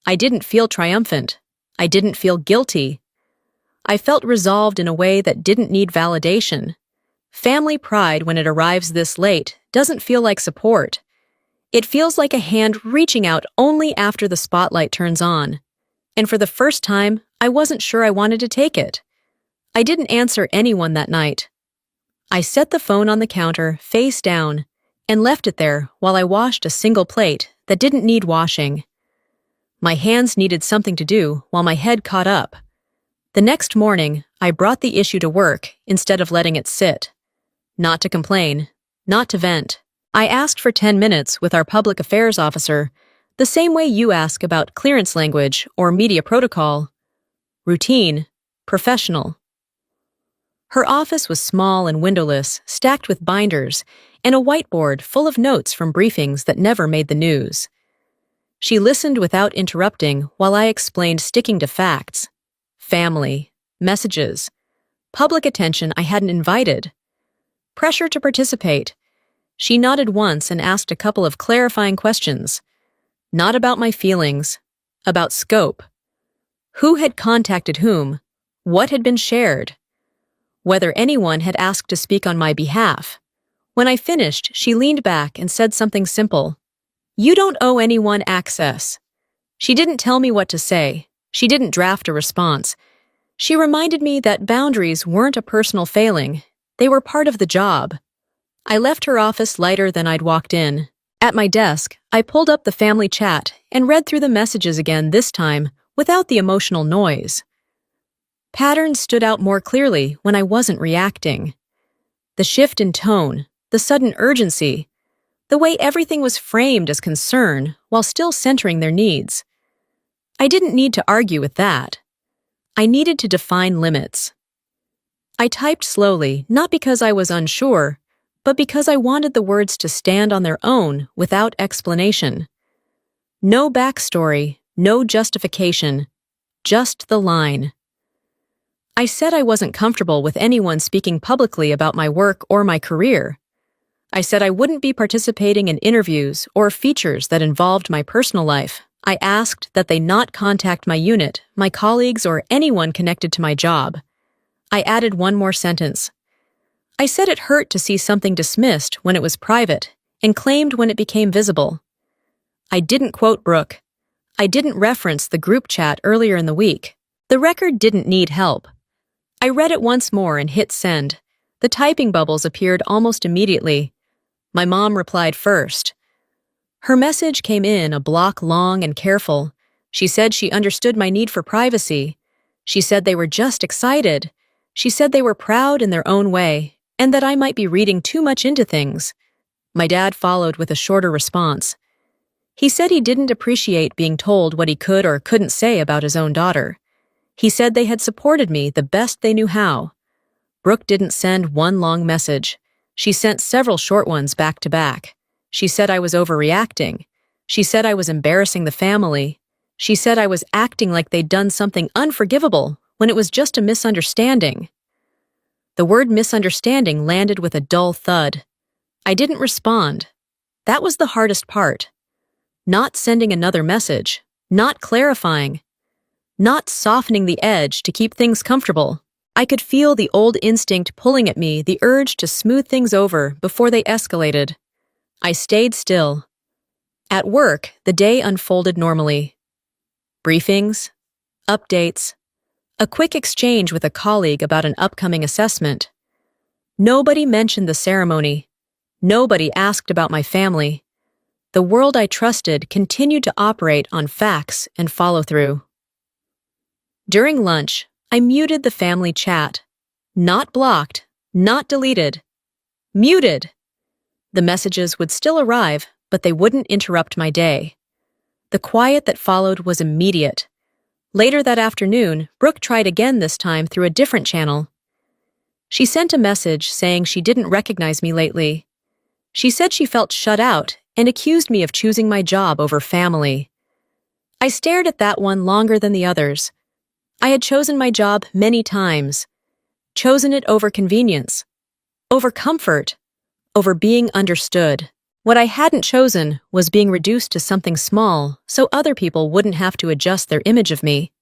I didn't feel triumphant. I didn't feel guilty. I felt resolved in a way that didn't need validation. Family pride, when it arrives this late, doesn't feel like support. It feels like a hand reaching out only after the spotlight turns on. And for the first time, I wasn't sure I wanted to take it. I didn't answer anyone that night. I set the phone on the counter, face down, and left it there while I washed a single plate that didn't need washing. My hands needed something to do while my head caught up. The next morning, I brought the issue to work instead of letting it sit. Not to complain, not to vent. I asked for 10 minutes with our public affairs officer, the same way you ask about clearance language or media protocol. Routine, professional. Her office was small and windowless, stacked with binders, and a whiteboard full of notes from briefings that never made the news. She listened without interrupting while I explained sticking to facts, family, messages, public attention I hadn't invited, pressure to participate. She nodded once and asked a couple of clarifying questions. Not about my feelings, about scope. Who had contacted whom? What had been shared? Whether anyone had asked to speak on my behalf. When I finished, she leaned back and said something simple. You don't owe anyone access. She didn't tell me what to say. She didn't draft a response. She reminded me that boundaries weren't a personal failing. They were part of the job. I left her office lighter than I'd walked in. At my desk, I pulled up the family chat and read through the messages again, this time without the emotional noise. Patterns stood out more clearly when I wasn't reacting. The shift in tone, the sudden urgency, the way everything was framed as concern while still centering their needs. I didn't need to argue with that. I needed to define limits. I typed slowly, not because I was unsure, but because I wanted the words to stand on their own without explanation. No backstory, no justification, just the line. I said I wasn't comfortable with anyone speaking publicly about my work or my career. I said I wouldn't be participating in interviews or features that involved my personal life. I asked that they not contact my unit, my colleagues, or anyone connected to my job. I added one more sentence. I said it hurt to see something dismissed when it was private and claimed when it became visible. I didn't quote Brooke. I didn't reference the group chat earlier in the week. The record didn't need help. I read it once more and hit send. The typing bubbles appeared almost immediately. My mom replied first. Her message came in a block long and careful. She said she understood my need for privacy. She said they were just excited. She said they were proud in their own way, and that I might be reading too much into things. My dad followed with a shorter response. He said he didn't appreciate being told what he could or couldn't say about his own daughter. He said they had supported me the best they knew how. Brooke didn't send one long message. She sent several short ones back to back. She said I was overreacting. She said I was embarrassing the family. She said I was acting like they'd done something unforgivable when it was just a misunderstanding. The word misunderstanding landed with a dull thud. I didn't respond. That was the hardest part. Not sending another message, not clarifying, not softening the edge to keep things comfortable. I could feel the old instinct pulling at me, the urge to smooth things over before they escalated. I stayed still. At work, the day unfolded normally. Briefings, updates, a quick exchange with a colleague about an upcoming assessment. Nobody mentioned the ceremony. Nobody asked about my family. The world I trusted continued to operate on facts and follow-through. During lunch, I muted the family chat. Not blocked, not deleted. Muted! The messages would still arrive, but they wouldn't interrupt my day. The quiet that followed was immediate. Later that afternoon, Brooke tried again, this time through a different channel. She sent a message saying she didn't recognize me lately. She said she felt shut out and accused me of choosing my job over family. I stared at that one longer than the others. I had chosen my job many times. Chosen it over convenience, over comfort, over being understood. What I hadn't chosen was being reduced to something small so other people wouldn't have to adjust their image of me.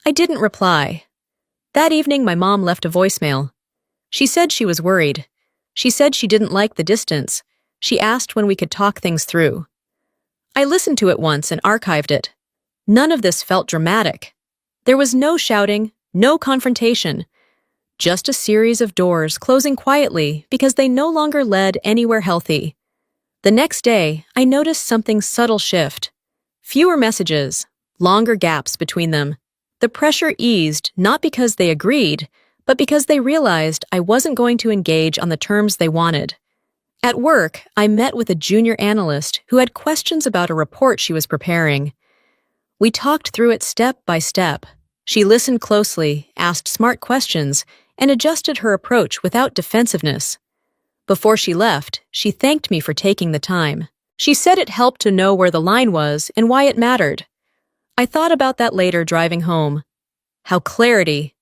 I didn't reply. That evening, my mom left a voicemail. She said she was worried. She said she didn't like the distance. She asked when we could talk things through. I listened to it once and archived it. None of this felt dramatic. There was no shouting, no confrontation, just a series of doors closing quietly because they no longer led anywhere healthy. The next day, I noticed something subtle shift. Fewer messages, longer gaps between them. The pressure eased not because they agreed, but because they realized I wasn't going to engage on the terms they wanted. At work, I met with a junior analyst who had questions about a report she was preparing. We talked through it step by step. She listened closely, asked smart questions, and adjusted her approach without defensiveness. Before she left, she thanked me for taking the time. She said it helped to know where the line was and why it mattered. I thought about that later driving home. How clarity,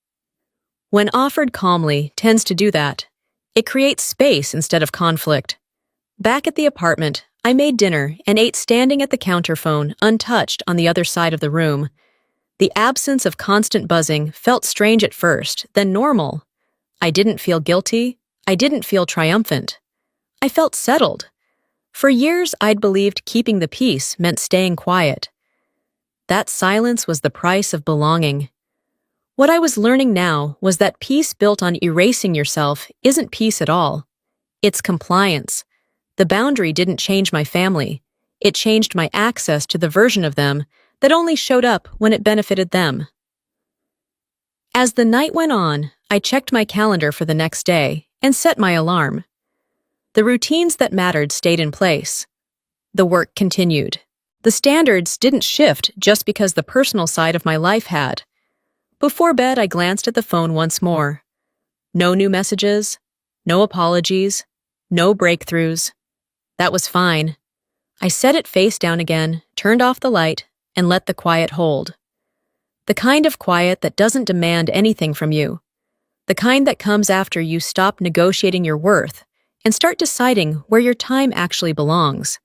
when offered calmly, tends to do that. It creates space instead of conflict. Back at the apartment, I made dinner and ate standing at the counter phone, untouched on the other side of the room. The absence of constant buzzing felt strange at first, then normal. I didn't feel guilty. I didn't feel triumphant. I felt settled. For years, I'd believed keeping the peace meant staying quiet. That silence was the price of belonging. What I was learning now was that peace built on erasing yourself isn't peace at all. It's compliance. The boundary didn't change my family. It changed my access to the version of them that only showed up when it benefited them. As the night went on, I checked my calendar for the next day and set my alarm. The routines that mattered stayed in place. The work continued. The standards didn't shift just because the personal side of my life had. Before bed, I glanced at the phone once more. No new messages, no apologies, no breakthroughs. That was fine. I set it face down again, turned off the light, and let the quiet hold. The kind of quiet that doesn't demand anything from you. The kind that comes after you stop negotiating your worth and start deciding where your time actually belongs.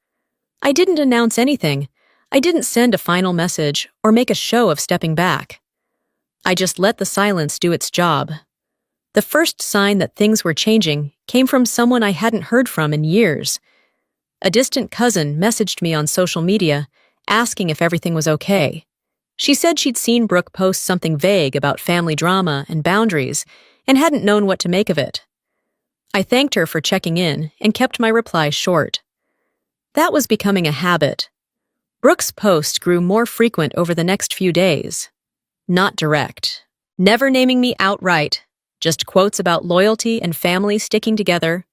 I didn't announce anything. I didn't send a final message or make a show of stepping back. I just let the silence do its job. The first sign that things were changing came from someone I hadn't heard from in years. A distant cousin messaged me on social media, asking if everything was okay. She said she'd seen Brooke post something vague about family drama and boundaries and hadn't known what to make of it. I thanked her for checking in and kept my reply short. That was becoming a habit. Brooke's posts grew more frequent over the next few days. Not direct. Never naming me outright. Just quotes about loyalty and family sticking together.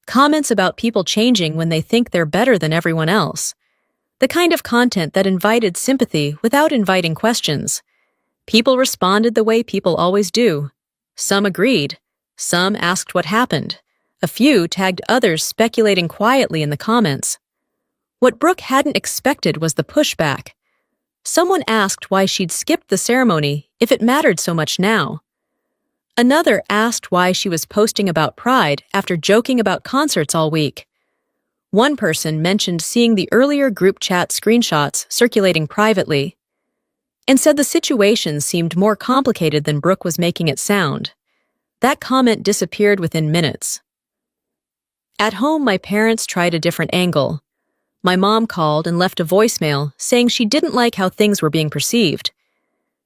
Comments about people changing when they think they're better than everyone else. The kind of content that invited sympathy without inviting questions. People responded the way people always do. Some agreed. Some asked what happened. A few tagged others speculating quietly in the comments. What Brooke hadn't expected was the pushback. Someone asked why she'd skipped the ceremony if it mattered so much now. Another asked why she was posting about Pride after joking about concerts all week. One person mentioned seeing the earlier group chat screenshots circulating privately, and said the situation seemed more complicated than Brooke was making it sound. That comment disappeared within minutes. At home, my parents tried a different angle. My mom called and left a voicemail saying she didn't like how things were being perceived.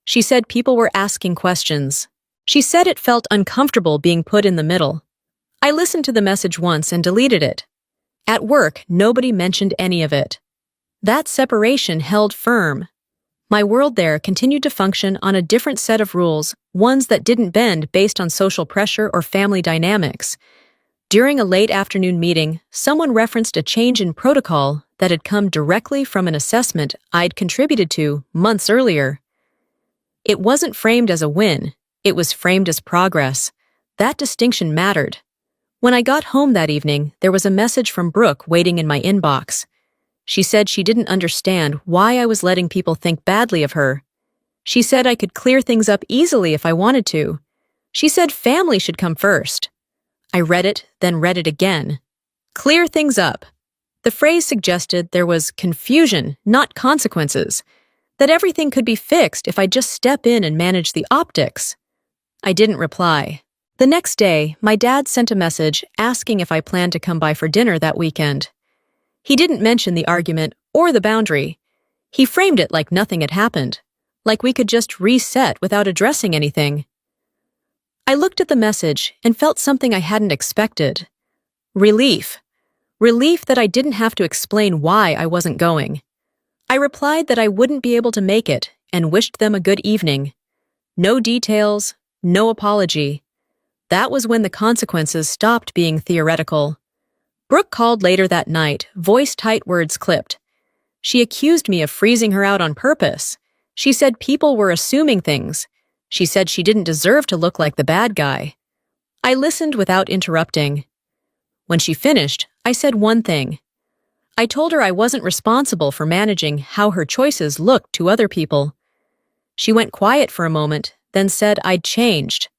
She said people were asking questions. She said it felt uncomfortable being put in the middle. I listened to the message once and deleted it. At work, nobody mentioned any of it. That separation held firm. My world there continued to function on a different set of rules, ones that didn't bend based on social pressure or family dynamics. During a late afternoon meeting, someone referenced a change in protocol that had come directly from an assessment I'd contributed to months earlier. It wasn't framed as a win, it was framed as progress. That distinction mattered. When I got home that evening, there was a message from Brooke waiting in my inbox. She said she didn't understand why I was letting people think badly of her. She said I could clear things up easily if I wanted to. She said family should come first. I read it, then read it again. Clear things up. The phrase suggested there was confusion, not consequences, that everything could be fixed if I just step in and manage the optics. I didn't reply. The next day, my dad sent a message asking if I planned to come by for dinner that weekend. He didn't mention the argument or the boundary. He framed it like nothing had happened, like we could just reset without addressing anything. I looked at the message and felt something I hadn't expected. Relief. Relief that I didn't have to explain why I wasn't going. I replied that I wouldn't be able to make it and wished them a good evening. No details, no apology. That was when the consequences stopped being theoretical. Brooke called later that night, voice-tight words clipped. She accused me of freezing her out on purpose. She said people were assuming things. She said she didn't deserve to look like the bad guy. I listened without interrupting. When she finished, I said one thing. I told her I wasn't responsible for managing how her choices looked to other people. She went quiet for a moment, then said I'd changed.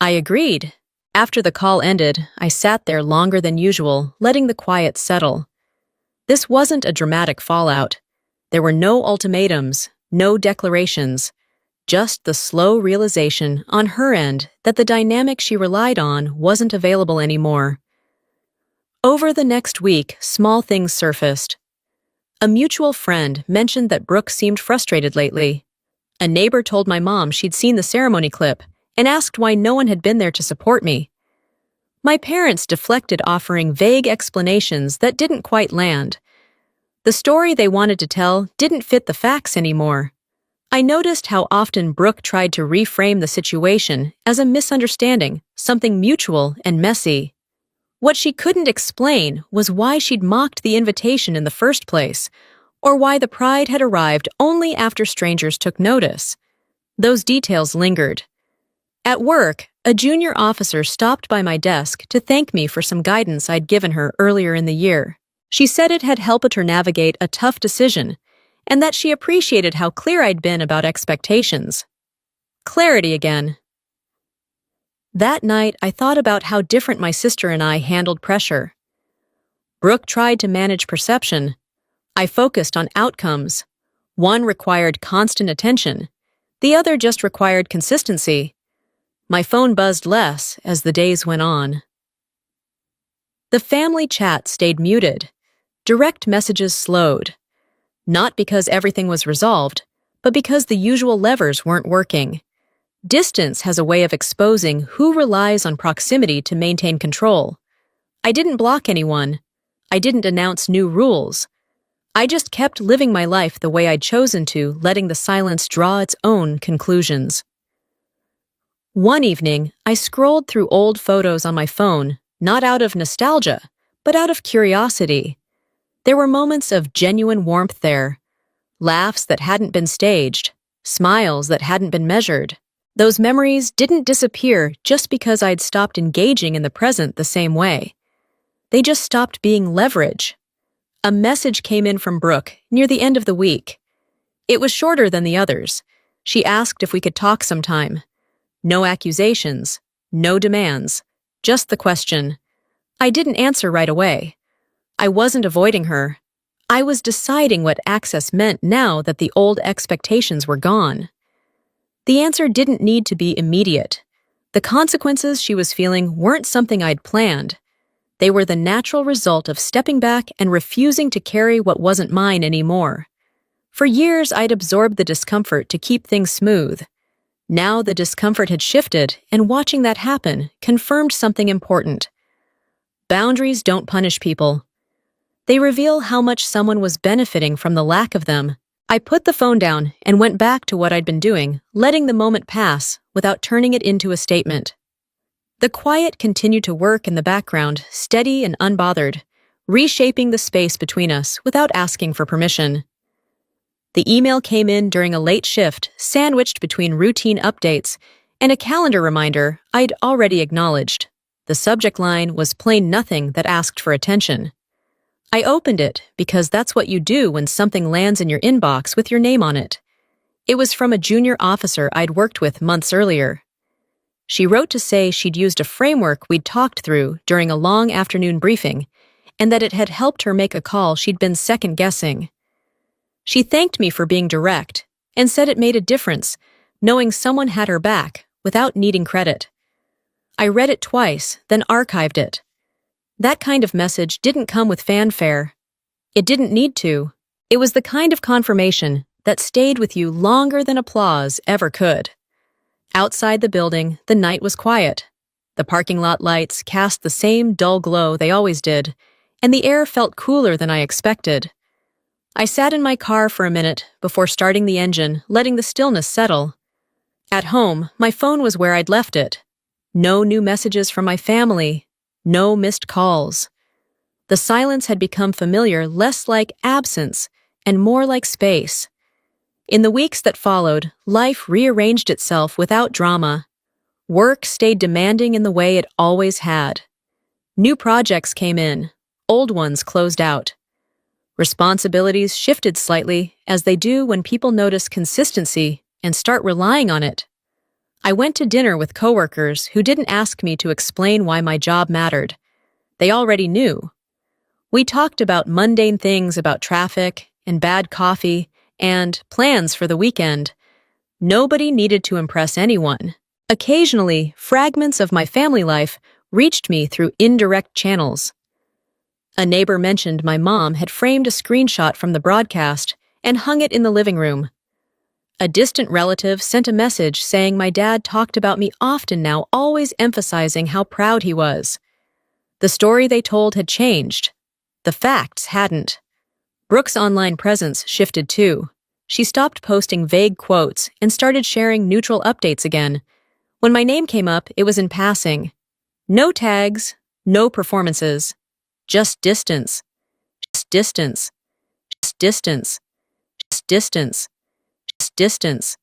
I agreed. After the call ended, I sat there longer than usual, letting the quiet settle. This wasn't a dramatic fallout. There were no ultimatums, no declarations, just the slow realization on her end that the dynamic she relied on wasn't available anymore. Over the next week, small things surfaced. A mutual friend mentioned that Brooke seemed frustrated lately. A neighbor told my mom she'd seen the ceremony clip and asked why no one had been there to support me. My parents deflected, offering vague explanations that didn't quite land. The story they wanted to tell didn't fit the facts anymore. I noticed how often Brooke tried to reframe the situation as a misunderstanding, something mutual and messy. What she couldn't explain was why she'd mocked the invitation in the first place, or why the pride had arrived only after strangers took notice. Those details lingered. At work, a junior officer stopped by my desk to thank me for some guidance I'd given her earlier in the year. She said it had helped her navigate a tough decision, and that she appreciated how clear I'd been about expectations. Clarity again. That night, I thought about how different my sister and I handled pressure. Brooke tried to manage perception. I focused on outcomes. One required constant attention. The other just required consistency. My phone buzzed less as the days went on. The family chat stayed muted. Direct messages slowed. Not because everything was resolved, but because the usual levers weren't working. Distance has a way of exposing who relies on proximity to maintain control. I didn't block anyone. I didn't announce new rules. I just kept living my life the way I'd chosen to, letting the silence draw its own conclusions. One evening, I scrolled through old photos on my phone, not out of nostalgia, but out of curiosity. There were moments of genuine warmth there, laughs that hadn't been staged, smiles that hadn't been measured. Those memories didn't disappear just because I'd stopped engaging in the present the same way. They just stopped being leverage. A message came in from Brooke near the end of the week. It was shorter than the others. She asked if we could talk sometime. No accusations, no demands, just the question. I didn't answer right away. I wasn't avoiding her. I was deciding what access meant now that the old expectations were gone. The answer didn't need to be immediate. The consequences she was feeling weren't something I'd planned. They were the natural result of stepping back and refusing to carry what wasn't mine anymore. For years, I'd absorbed the discomfort to keep things smooth. Now the discomfort had shifted, and watching that happen confirmed something important. Boundaries don't punish people. They reveal how much someone was benefiting from the lack of them. I put the phone down and went back to what I'd been doing, letting the moment pass without turning it into a statement. The quiet continued to work in the background, steady and unbothered, reshaping the space between us without asking for permission. The email came in during a late shift, sandwiched between routine updates and a calendar reminder I'd already acknowledged. The subject line was plain nothing that asked for attention. I opened it because that's what you do when something lands in your inbox with your name on it. It was from a junior officer I'd worked with months earlier. She wrote to say she'd used a framework we'd talked through during a long afternoon briefing, and that it had helped her make a call she'd been second-guessing. She thanked me for being direct, and said it made a difference, knowing someone had her back without needing credit. I read it twice, then archived it. That kind of message didn't come with fanfare. It didn't need to. It was the kind of confirmation that stayed with you longer than applause ever could. Outside the building, the night was quiet. The parking lot lights cast the same dull glow they always did, and the air felt cooler than I expected. I sat in my car for a minute before starting the engine, letting the stillness settle. At home, my phone was where I'd left it. No new messages from my family. No missed calls. The silence had become familiar, less like absence and more like space. In the weeks that followed, life rearranged itself without drama. Work stayed demanding in the way it always had. New projects came in, old ones closed out. Responsibilities shifted slightly, as they do when people notice consistency and start relying on it. I went to dinner with coworkers who didn't ask me to explain why my job mattered. They already knew. We talked about mundane things about traffic and bad coffee and plans for the weekend. Nobody needed to impress anyone. Occasionally, fragments of my family life reached me through indirect channels. A neighbor mentioned my mom had framed a screenshot from the broadcast and hung it in the living room. A distant relative sent a message saying my dad talked about me often now, always emphasizing how proud he was. The story they told had changed. The facts hadn't. Brooke's online presence shifted too. She stopped posting vague quotes and started sharing neutral updates again. When my name came up, it was in passing. No tags, no performances. Just distance. Just distance. Just distance. Just distance. Just distance.